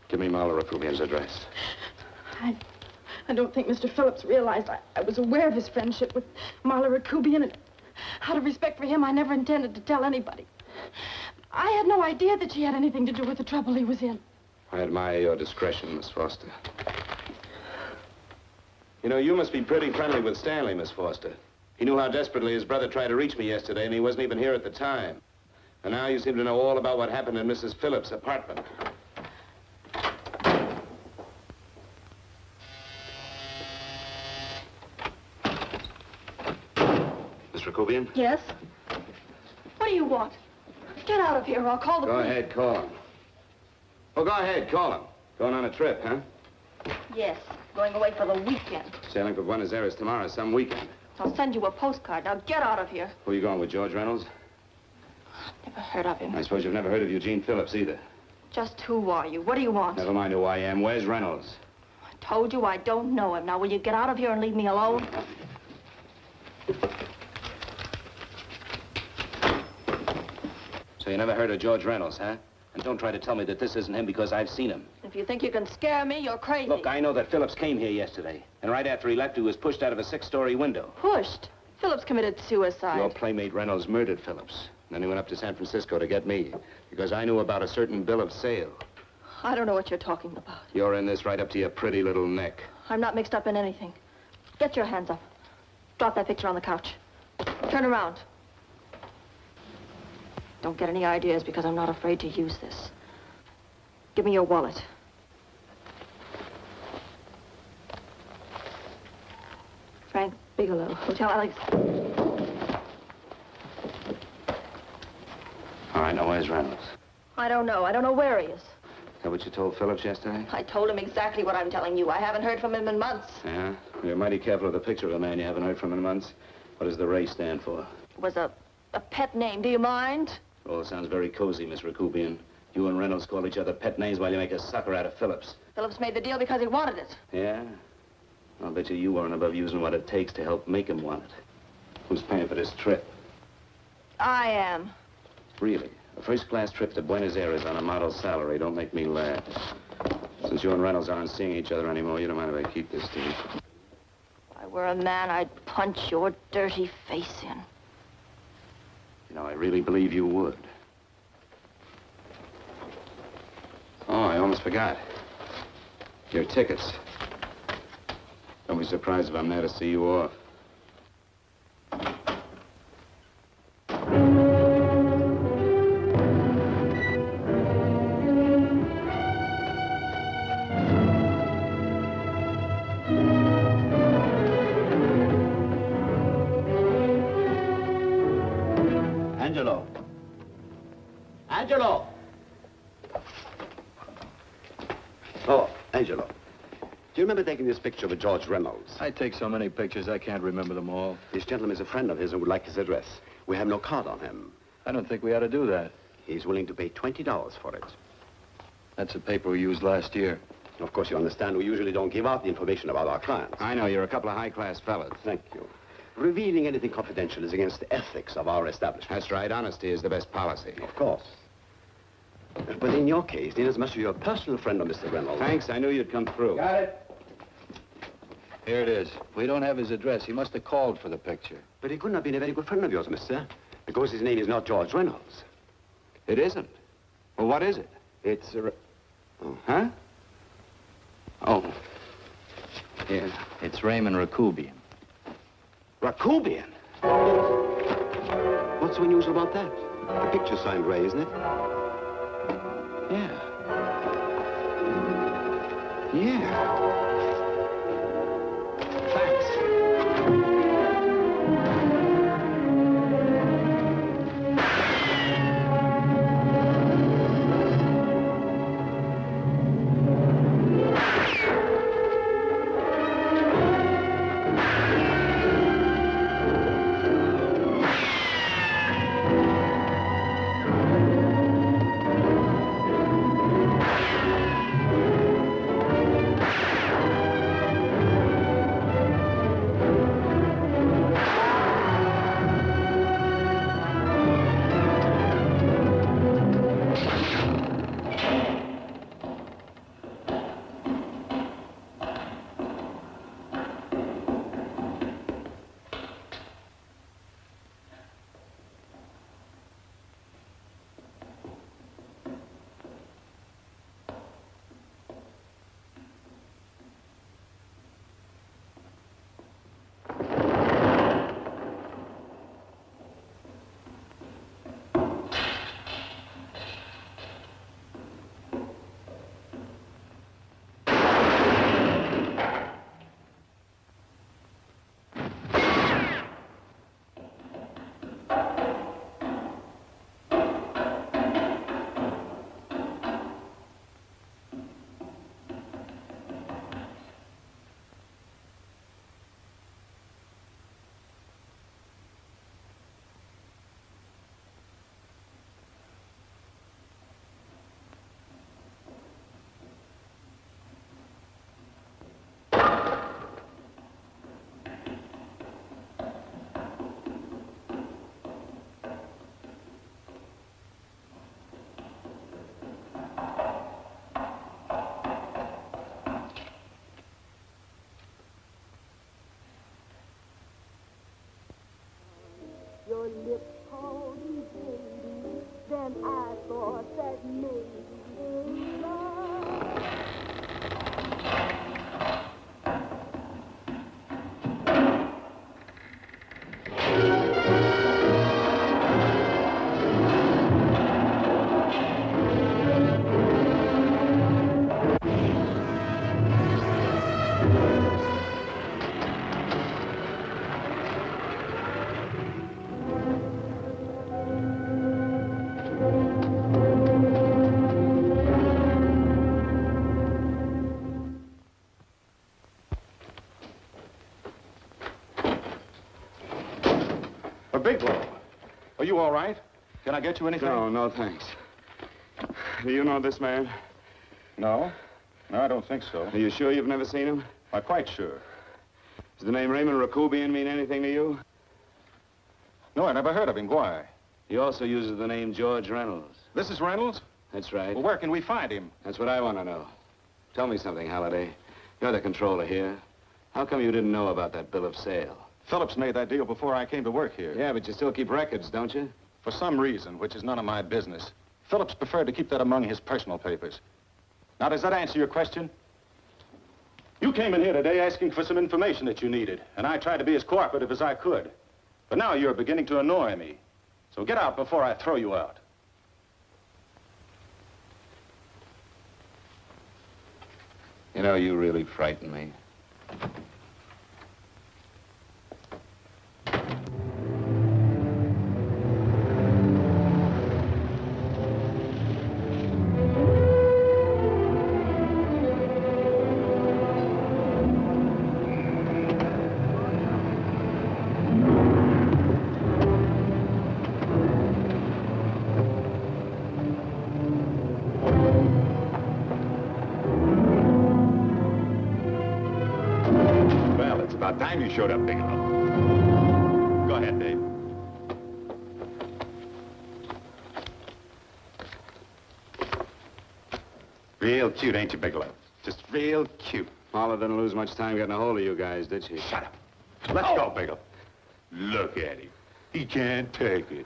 Give me Marla Rakubian's address. I don't think Mr. Phillips realized I was aware of his friendship with Marla Rakubian, and out of respect for him, I never intended to tell anybody. I had no idea that she had anything to do with the trouble he was in. I admire your discretion, Miss Foster. You know, you must be pretty friendly with Stanley, Miss Foster. He knew how desperately his brother tried to reach me yesterday, and he wasn't even here at the time. And now you seem to know all about what happened in Mrs. Phillips' apartment. Miss Rakubian? Yes? What do you want? Get out of here or I'll call the Go police. ahead, call him. Oh, go ahead, call him. Going on a trip, huh? Yes, going away for the weekend. Sailing for Buenos Aires tomorrow, some weekend. I'll send you a postcard. Now get out of here. Who are you going with, George Reynolds? Never heard of him. I suppose you've never heard of Eugene Phillips either. Just who are you? What do you want? Never mind who I am. Where's Reynolds? I told you I don't know him. Now will you get out of here and leave me alone? So you never heard of George Reynolds, huh? And don't try to tell me that this isn't him because I've seen him. If you think you can scare me, you're crazy. Look, I know that Phillips came here yesterday. And right after he left, he was pushed out of a 6-story window. Pushed? Phillips committed suicide. Your playmate Reynolds murdered Phillips. And then he went up to San Francisco to get me. Because I knew about a certain bill of sale. I don't know what you're talking about. You're in this right up to your pretty little neck. I'm not mixed up in anything. Get your hands up. Drop that picture on the couch. Turn around. Don't get any ideas because I'm not afraid to use this. Give me your wallet. Frank Bigelow, Hotel Alex. All right, now where's Reynolds? I don't know. I don't know where he is. Is that what you told Phillips yesterday? I told him exactly what I'm telling you. I haven't heard from him in months. Yeah? You're mighty careful of the picture of a man you haven't heard from in months. What does the Ray stand for? It was a pet name. Do you mind? Oh, it sounds very cozy, Miss Rakubian. You and Reynolds call each other pet names while you make a sucker out of Phillips. Phillips made the deal because he wanted it. Yeah? I'll bet you weren't above using what it takes to help make him want it. Who's paying for this trip? I am. Really? A first-class trip to Buenos Aires on a model salary. Don't make me laugh. Since you and Reynolds aren't seeing each other anymore, you don't mind if I keep this to you. If I were a man, I'd punch your dirty face in. You know, I really believe you would. Oh, I almost forgot. Your tickets. Don't be surprised if I'm there to see you off. Angelo. Angelo! Oh, Angelo. Do you remember taking this picture with George Reynolds? I take so many pictures, I can't remember them all. This gentleman is a friend of his and would like his address. We have no card on him. I don't think we ought to do that. He's willing to pay $20 for it. That's the paper we used last year. Of course, you understand, we usually don't give out the information about our clients. I know, you're a couple of high-class fellas. Thank you. Revealing anything confidential is against the ethics of our establishment. That's right. Honesty is the best policy. Of course. But in your case, inasmuch as you're a personal friend of Mr. Reynolds... Thanks. I knew you'd come through. Got it. Here it is. We don't have his address. He must have called for the picture. But he couldn't have been a very good friend of yours, mister. Because his name is not George Reynolds. It isn't? Well, what is it? It's a... Oh, huh? Oh. Yeah. It's Raymond Rakubian. Rakubian? What's so unusual about that? The picture's signed Ray, isn't it? Yeah. Yeah. Your lips called me baby, then I thought that maybe love. Bigelow, are you all right? Can I get you anything? No, thanks. Do you know this man? No. No, I don't think so. Are you sure you've never seen him? I'm quite sure. Does the name Raymond Rakubian mean anything to you? No, I never heard of him. Why? He also uses the name George Reynolds. This is Reynolds? That's right. Well, where can we find him? That's what I want to know. Tell me something, Halliday. You're the controller here. How come you didn't know about that bill of sale? Phillips made that deal before I came to work here. Yeah, but you still keep records, don't you? For some reason, which is none of my business, Phillips preferred to keep that among his personal papers. Now, does that answer your question? You came in here today asking for some information that you needed, and I tried to be as cooperative as I could. But now you're beginning to annoy me. So get out before I throw you out. You know, you really frighten me. about time you showed up, Bigelow. Go ahead, Dave. Real cute, ain't you, Bigelow? Just real cute. Paula didn't lose much time getting a hold of you guys, did she? Shut up. Let's go, Bigelow. Look at him. He can't take it.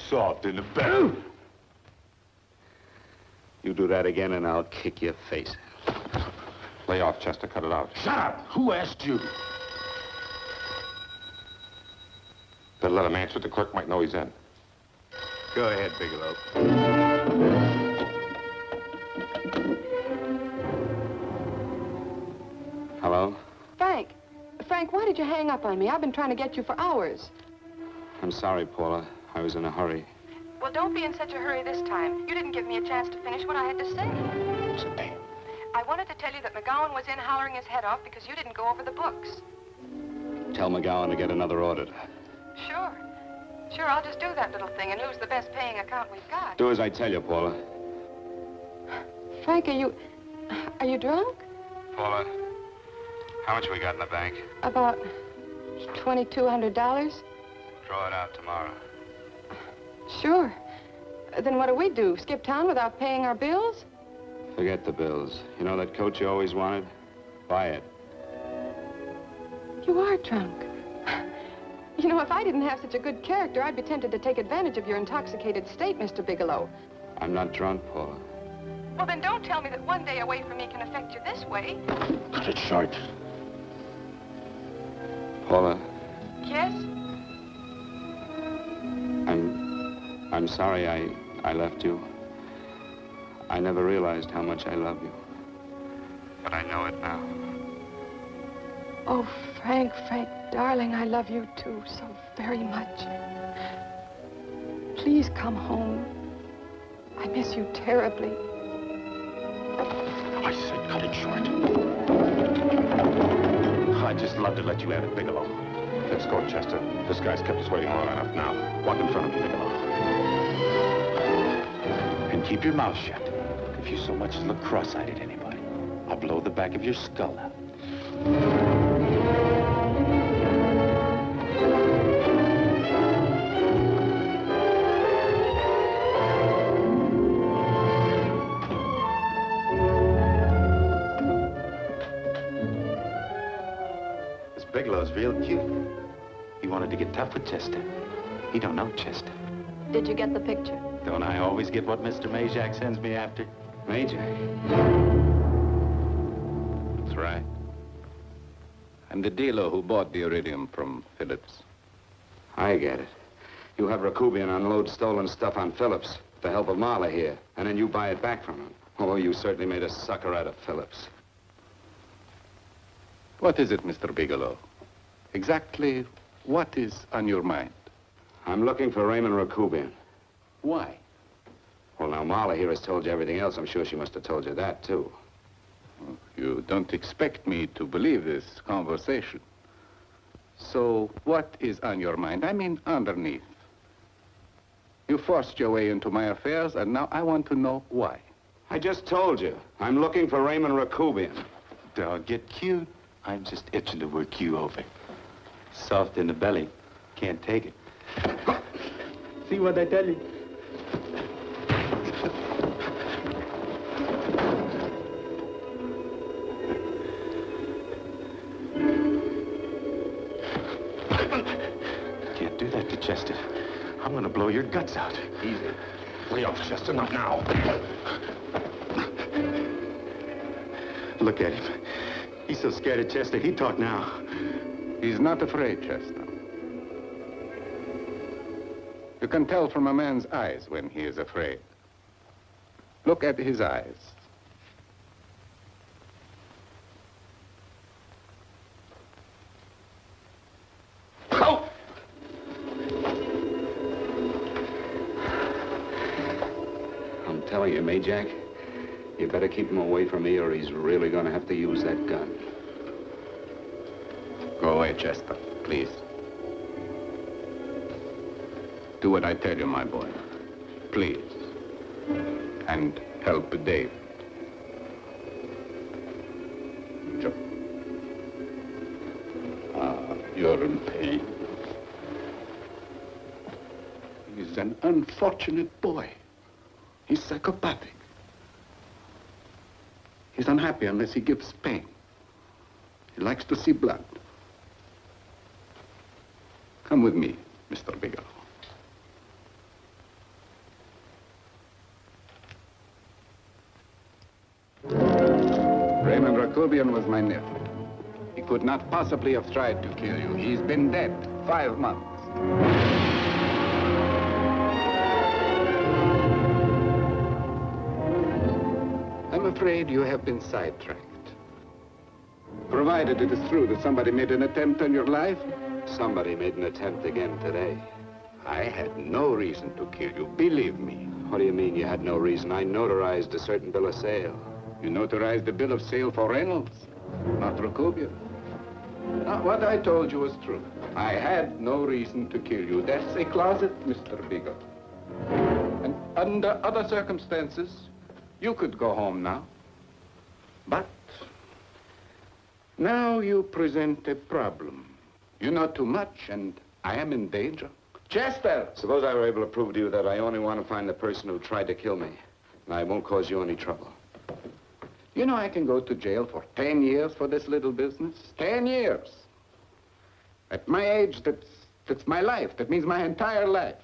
Soft in the back. You do that again and I'll kick your face. Lay off, Chester. Cut it out. Shut up! Who asked you? Better let him answer. The clerk might know he's in. Go ahead, Bigelow. Hello? Frank. Frank, why did you hang up on me? I've been trying to get you for hours. I'm sorry, Paula. I was in a hurry. Well, don't be in such a hurry this time. You didn't give me a chance to finish what I had to say. Sit down. I wanted to tell you that McGowan was in hollering his head off because you didn't go over the books. Tell McGowan to get another auditor. Sure. Sure, I'll just do that little thing and lose the best paying account we've got. Do as I tell you, Paula. Frank, are you drunk? Paula, how much we got in the bank? About $2,200. Draw it out tomorrow. Sure. Then what do? Skip town without paying our bills? Forget the bills. You know that coat you always wanted? Buy it. You are drunk. You know, if I didn't have such a good character, I'd be tempted to take advantage of your intoxicated state, Mr. Bigelow. I'm not drunk, Paula. Well, then don't tell me that one day away from me can affect you this way. Cut it short. Paula, Yes? I'm sorry I left you. I never realized how much I love you. But I know it now. Oh, Frank, darling, I love you too so very much. Please come home. I miss you terribly. I said cut it short. I'd just love to let you have it, Bigelow. Let's go, Chester. This guy's kept us waiting long enough now. Walk in front of me, Bigelow. And keep your mouth shut. If you so much as look cross-eyed at anybody, I'll blow the back of your skull out. This Bigelow's real cute. He wanted to get tough with Chester. He don't know Chester. Did you get the picture? Don't I always get what Mr. Majak sends me after? Majak? That's right. I'm the dealer who bought the iridium from Phillips. I get it. You have Rakubian unload stolen stuff on Phillips with the help of Marla here, and then you buy it back from him. Oh, you certainly made a sucker out of Phillips. What is it, Mr. Bigelow? Exactly what is on your mind? I'm looking for Raymond Rakubian. Why? Well, now, Marla here has told you everything else. I'm sure she must have told you that, too. You don't expect me to believe this conversation. So what is on your mind? I mean, underneath. You forced your way into my affairs, and now I want to know why. I just told you. I'm looking for Raymond Rakubian. Don't get cute. I'm just itching to work you over. Soft in the belly. Can't take it. See what I tell you? Can't do that to Chester. I'm gonna blow your guts out. Easy. Lay off, Chester, not now. Look at him. He's so scared of Chester, he'd talk now. He's not afraid, Chester. You can tell from a man's eyes when he is afraid. Look at his eyes. Oh! I'm telling you, Majak, you better keep him away from me or he's really gonna have to use that gun. Go away, Chester, please. Do what I tell you, my boy. Please. And help Dave. Joe. Ah. and pain. He's an unfortunate boy. He's psychopathic. He's unhappy unless he gives pain. He likes to see blood. Come with me, Mr. Bigelow. Raymond Rakubian was my nephew. He could not possibly have tried to kill you. He's been dead 5 months. I'm afraid you have been sidetracked. Provided it is true that somebody made an attempt on your life. Somebody made an attempt again today. I had no reason to kill you, believe me. What do you mean you had no reason? I notarized a certain bill of sale. You notarized the bill of sale for Reynolds, not Rakubian. What I told you was true. I had no reason to kill you. That's a closet, Mr. Bigelow. And under other circumstances, you could go home now. But now you present a problem. You know too much, and I am in danger. Chester! Suppose I were able to prove to you that I only want to find the person who tried to kill me, and I won't cause you any trouble. You know I can go to jail for 10 years for this little business. 10 years. At my age, that's my life. That means my entire life.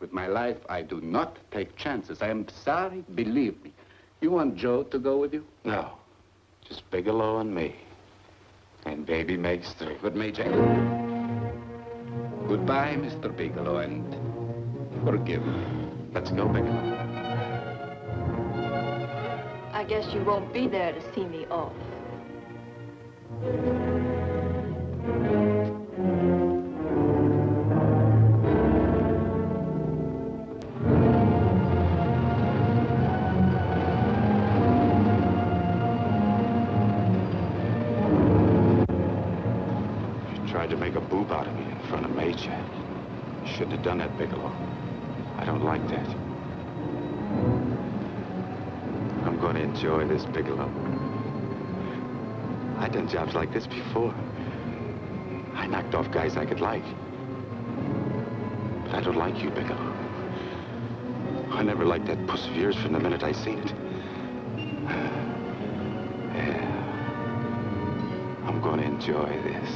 With my life, I do not take chances. I am sorry, believe me. You want Joe to go with you? No. Just Bigelow and me. And baby makes 3. But Major, goodbye, Mr. Bigelow, and forgive me. Let's go, Bigelow. I guess you won't be there to see me off. You tried to make a boob out of me in front of Major. You shouldn't have done that, Bigelow. I don't like that. I'm going to enjoy this, Bigelow. I've done jobs like this before. I knocked off guys I could like. But I don't like you, Bigelow. I never liked that puss of yours from the minute I seen it. Yeah. I'm going to enjoy this.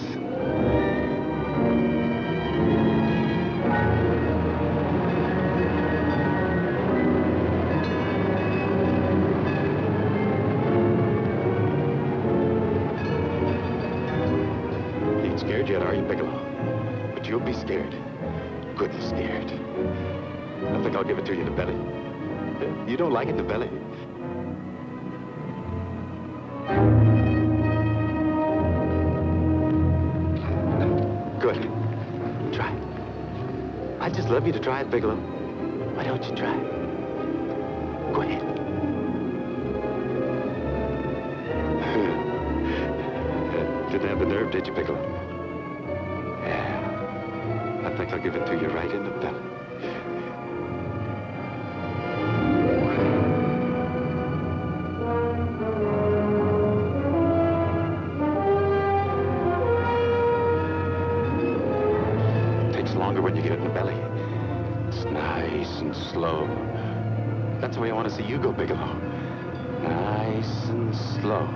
Scared yet, are you, Bigelow? But you'll be scared. Good and scared. I think I'll give it to you in the belly. You don't like it in the belly? Good. Try it. I'd just love you to try it, Bigelow. Why don't you try it? Go ahead. Didn't have the nerve, did you, Bigelow? I think I'll give it to you right in the belly. It takes longer when you get it in the belly. It's nice and slow. That's the way I want to see you go, Bigelow. Nice and slow.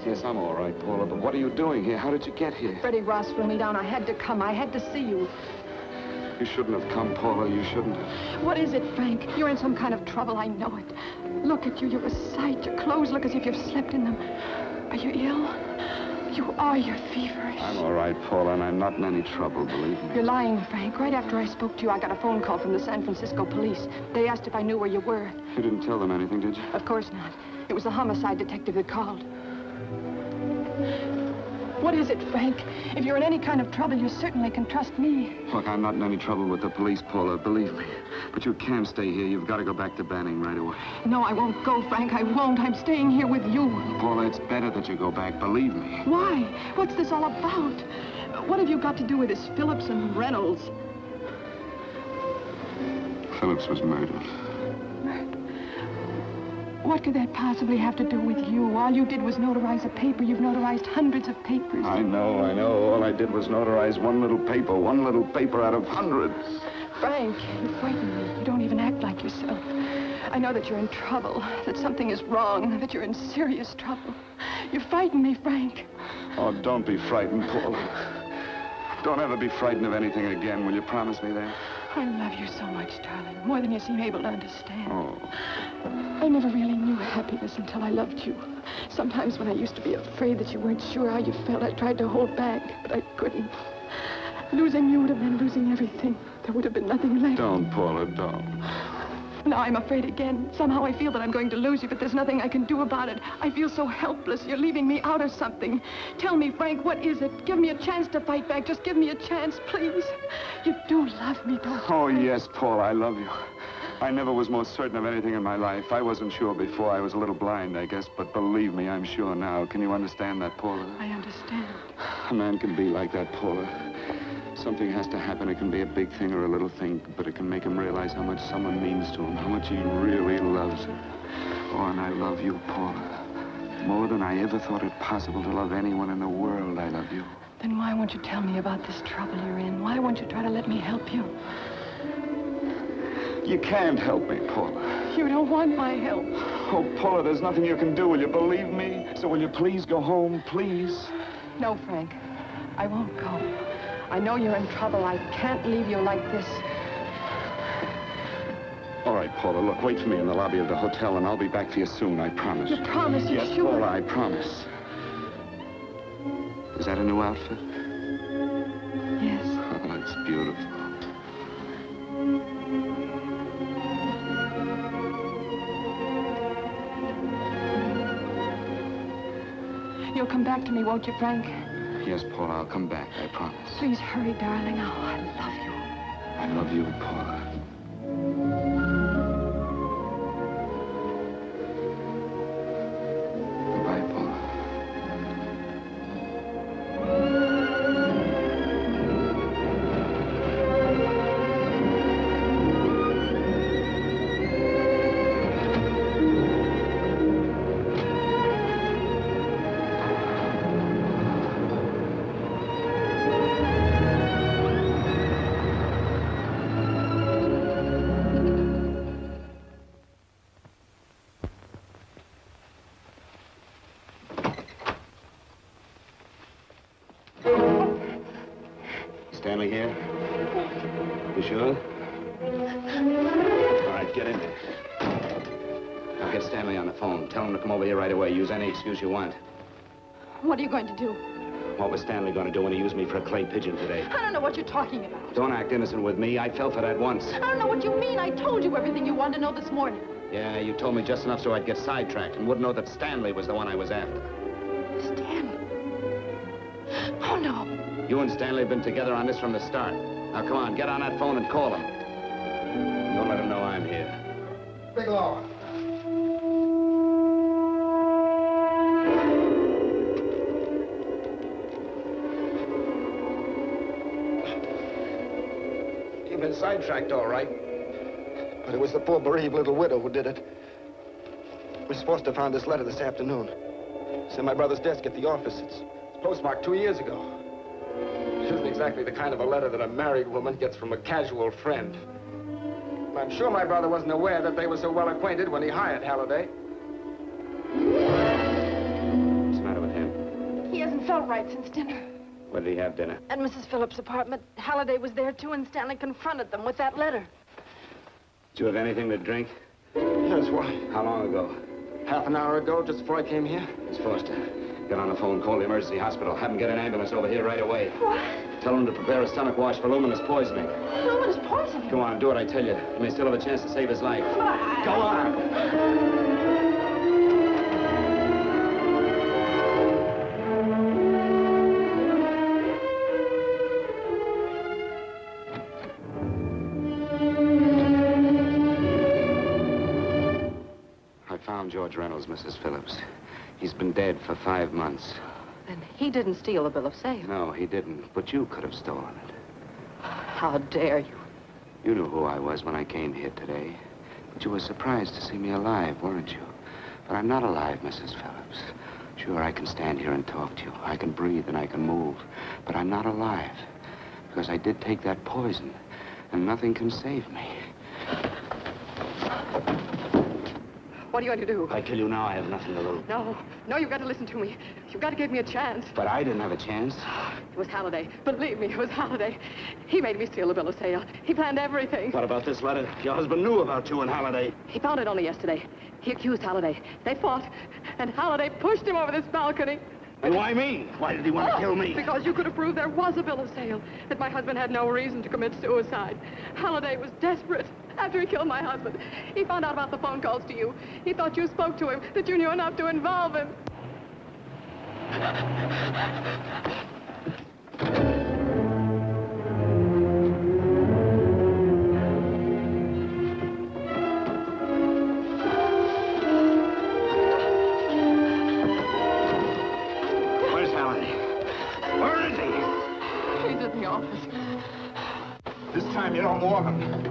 Yes, I'm all right, Paula, but what are you doing here? How did you get here? Freddie Ross flew me down. I had to come. I had to see you. You shouldn't have come, Paula. You shouldn't have. What is it, Frank? You're in some kind of trouble. I know it. Look at you. You're a sight. Your clothes look as if you've slept in them. Are you ill? You are. You're feverish. I'm all right, Paula, and I'm not in any trouble, believe me. You're lying, Frank. Right after I spoke to you, I got a phone call from the San Francisco police. They asked if I knew where you were. You didn't tell them anything, did you? Of course not. It was the homicide detective that called. What is it, Frank? If you're in any kind of trouble, you certainly can trust me. Look, I'm not in any trouble with the police, Paula, believe me. But you can't stay here. You've got to go back to Banning right away. No, I won't go, Frank. I won't. I'm staying here with you. Paula, it's better that you go back, believe me. Why? What's this all about? What have you got to do with this Phillips and Reynolds? Phillips was murdered. What could that possibly have to do with you? All you did was notarize a paper. You've notarized hundreds of papers. I know. All I did was notarize one little paper out of hundreds. Frank, you frighten me. You don't even act like yourself. I know that you're in trouble, that something is wrong, that you're in serious trouble. You frighten me, Frank. Oh, don't be frightened, Paula. Don't ever be frightened of anything again. Will you promise me that? I love you so much, darling, more than you seem able to understand. Oh. I never really knew happiness until I loved you. Sometimes when I used to be afraid that you weren't sure how you felt, I tried to hold back, but I couldn't. Losing you would have been losing everything. There would have been nothing left. Don't, Paula, don't. Now I'm afraid again. Somehow I feel that I'm going to lose you, but there's nothing I can do about it. I feel so helpless. You're leaving me out of something. Tell me, Frank, what is it? Give me a chance to fight back. Just give me a chance, please. You do love me, don't you? Oh, yes, Paula, I love you. I never was more certain of anything in my life. I wasn't sure before. I was a little blind, I guess, but believe me, I'm sure now. Can you understand that, Paula? I understand. A man can be like that, Paula. Something has to happen. It can be a big thing or a little thing, but it can make him realize how much someone means to him, how much he really loves her. Oh, and I love you, Paula. More than I ever thought it possible to love anyone in the world, I love you. Then why won't you tell me about this trouble you're in? Why won't you try to let me help you? You can't help me, Paula. You don't want my help. Oh, Paula, there's nothing you can do. Will you believe me? So will you please go home, please? No, Frank. I won't go. I know you're in trouble. I can't leave you like this. All right, Paula, look, wait for me in the lobby of the hotel, and I'll be back for you soon, I promise. You promise? You're yes, sure? Paula, I promise. Is that a new outfit? Yes. Oh, it's beautiful. You'll come back to me, won't you, Frank? Yes, Paula, I'll come back, I promise. Please hurry, darling. Oh, I love you. I love you, Paula. Goodbye, Paula. Stanley here? You sure? All right, get in there. Now get Stanley on the phone. Tell him to come over here right away. Use any excuse you want. What are you going to do? What was Stanley going to do when he used me for a clay pigeon today? I don't know what you're talking about. Don't act innocent with me. I fell for that once. I don't know what you mean. I told you everything you wanted to know this morning. Yeah, you told me just enough so I'd get sidetracked and wouldn't know that Stanley was the one I was after. Stanley? Oh, no. You and Stanley have been together on this from the start. Now, come on, get on that phone and call him. Don't let him know I'm here. door. You've been sidetracked, all right. But it was the poor bereaved little widow who did it. We're supposed to have found this letter this afternoon. It's in my brother's desk at the office. It's postmarked 2 years ago. It isn't exactly the kind of a letter that a married woman gets from a casual friend. I'm sure my brother wasn't aware that they were so well acquainted when he hired Halliday. What's the matter with him? He hasn't felt right since dinner. Where did he have dinner? At Mrs. Phillips' apartment, Halliday was there too, and Stanley confronted them with that letter. Did you have anything to drink? Yes, why? How long ago? Half an hour ago, just before I came here. Miss Foster, get on the phone, call the emergency hospital. Have them get an ambulance over here right away. What? Tell them to prepare a stomach wash for luminous poisoning. Luminous poisoning? Go on, do it, I tell you. You may still have a chance to save his life. Go on! I found George Reynolds, Mrs. Phillips. He's been dead for 5 months. Then he didn't steal the bill of sale. No, he didn't. But you could have stolen it. How dare you? You knew who I was when I came here today. But you were surprised to see me alive, weren't you? But I'm not alive, Mrs. Phillips. Sure, I can stand here and talk to you. I can breathe and I can move. But I'm not alive. Because I did take that poison. And nothing can save me. What are you going to do? If I kill you now, I have nothing to lose. No, you've got to listen to me. You've got to give me a chance. But I didn't have a chance. It was Halliday. Believe me, it was Halliday. He made me steal the bill of sale. He planned everything. What about this letter? Your husband knew about you and Halliday. He found it only yesterday. He accused Halliday. They fought, and Halliday pushed him over this balcony. And why me? Why did he want to kill me? Because you could have proved there was a bill of sale, that my husband had no reason to commit suicide. Halliday was desperate. After he killed my husband, he found out about the phone calls to you. He thought you spoke to him, that you knew enough to involve him. Where's Halliday? Where is he? He's in the office. This time you don't want him.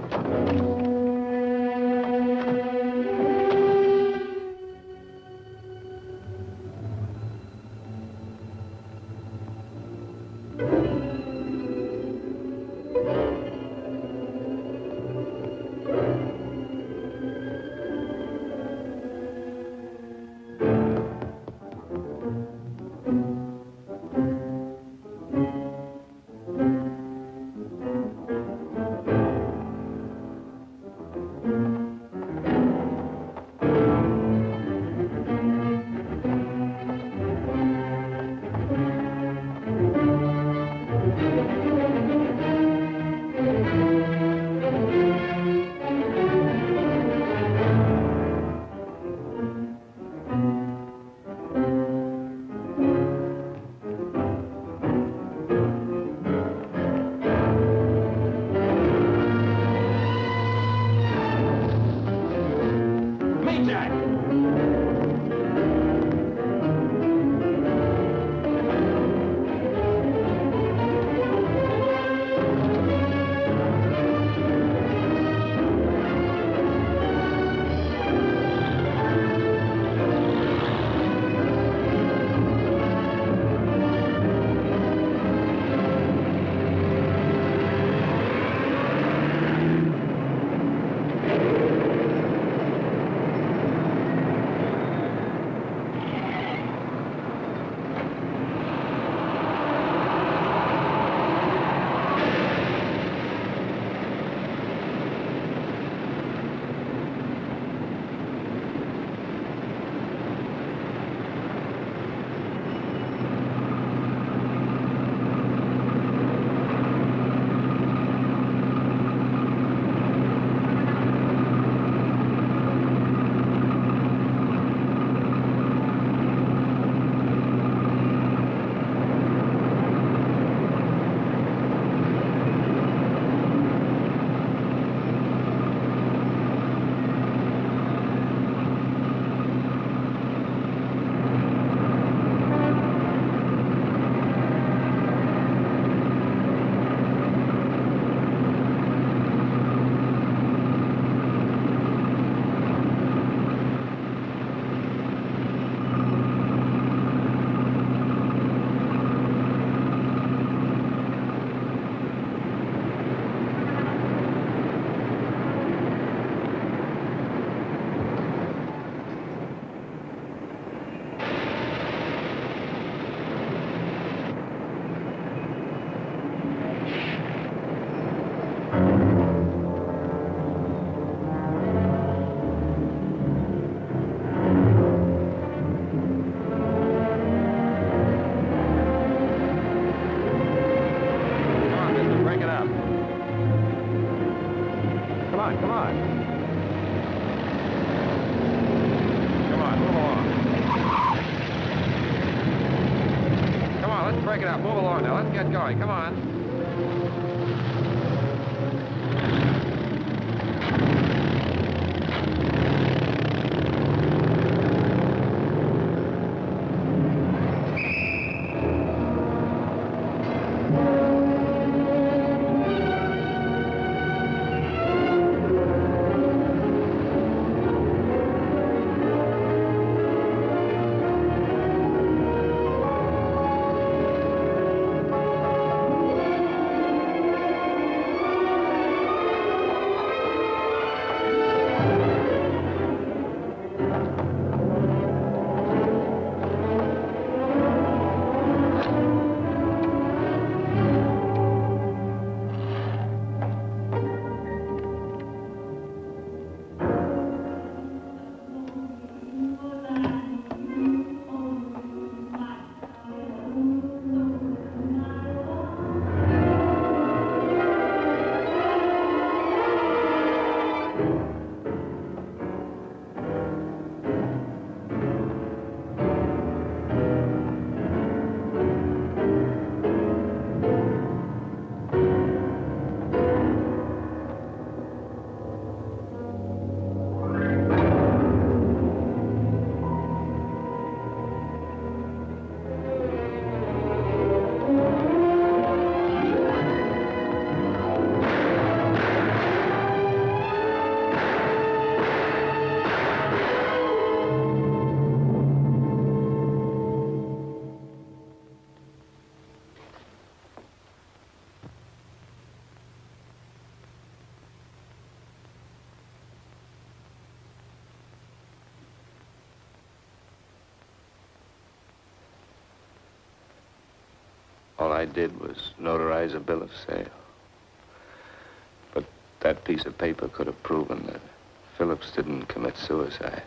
on. Come on, move along. Come on, let's break it up. Move along now. Let's get going. Come on. All I did was notarize a bill of sale. But that piece of paper could have proven that Phillips didn't commit suicide.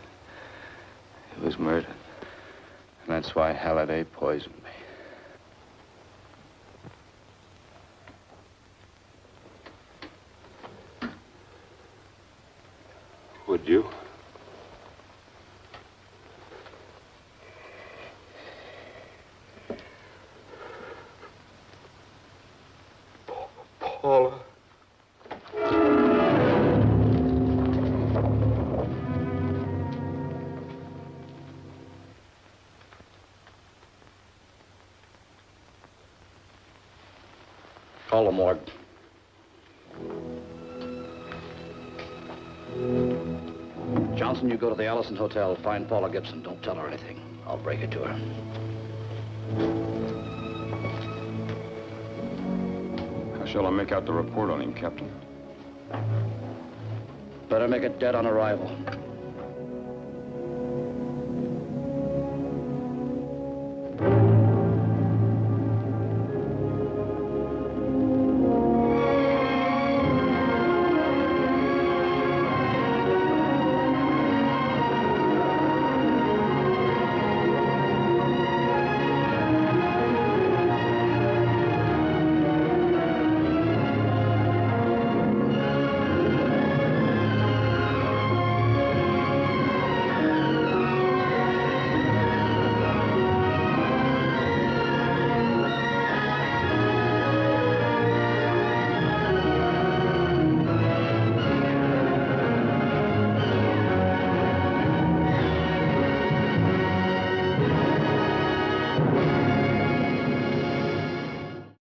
He was murdered. And that's why Halliday poisoned me. Would you? Paula. Call the morgue. Johnson, you go to the Allison Hotel, find Paula Gibson. Don't tell her anything. I'll break it to her. How shall I make out the report on him, Captain? Better make it dead on arrival.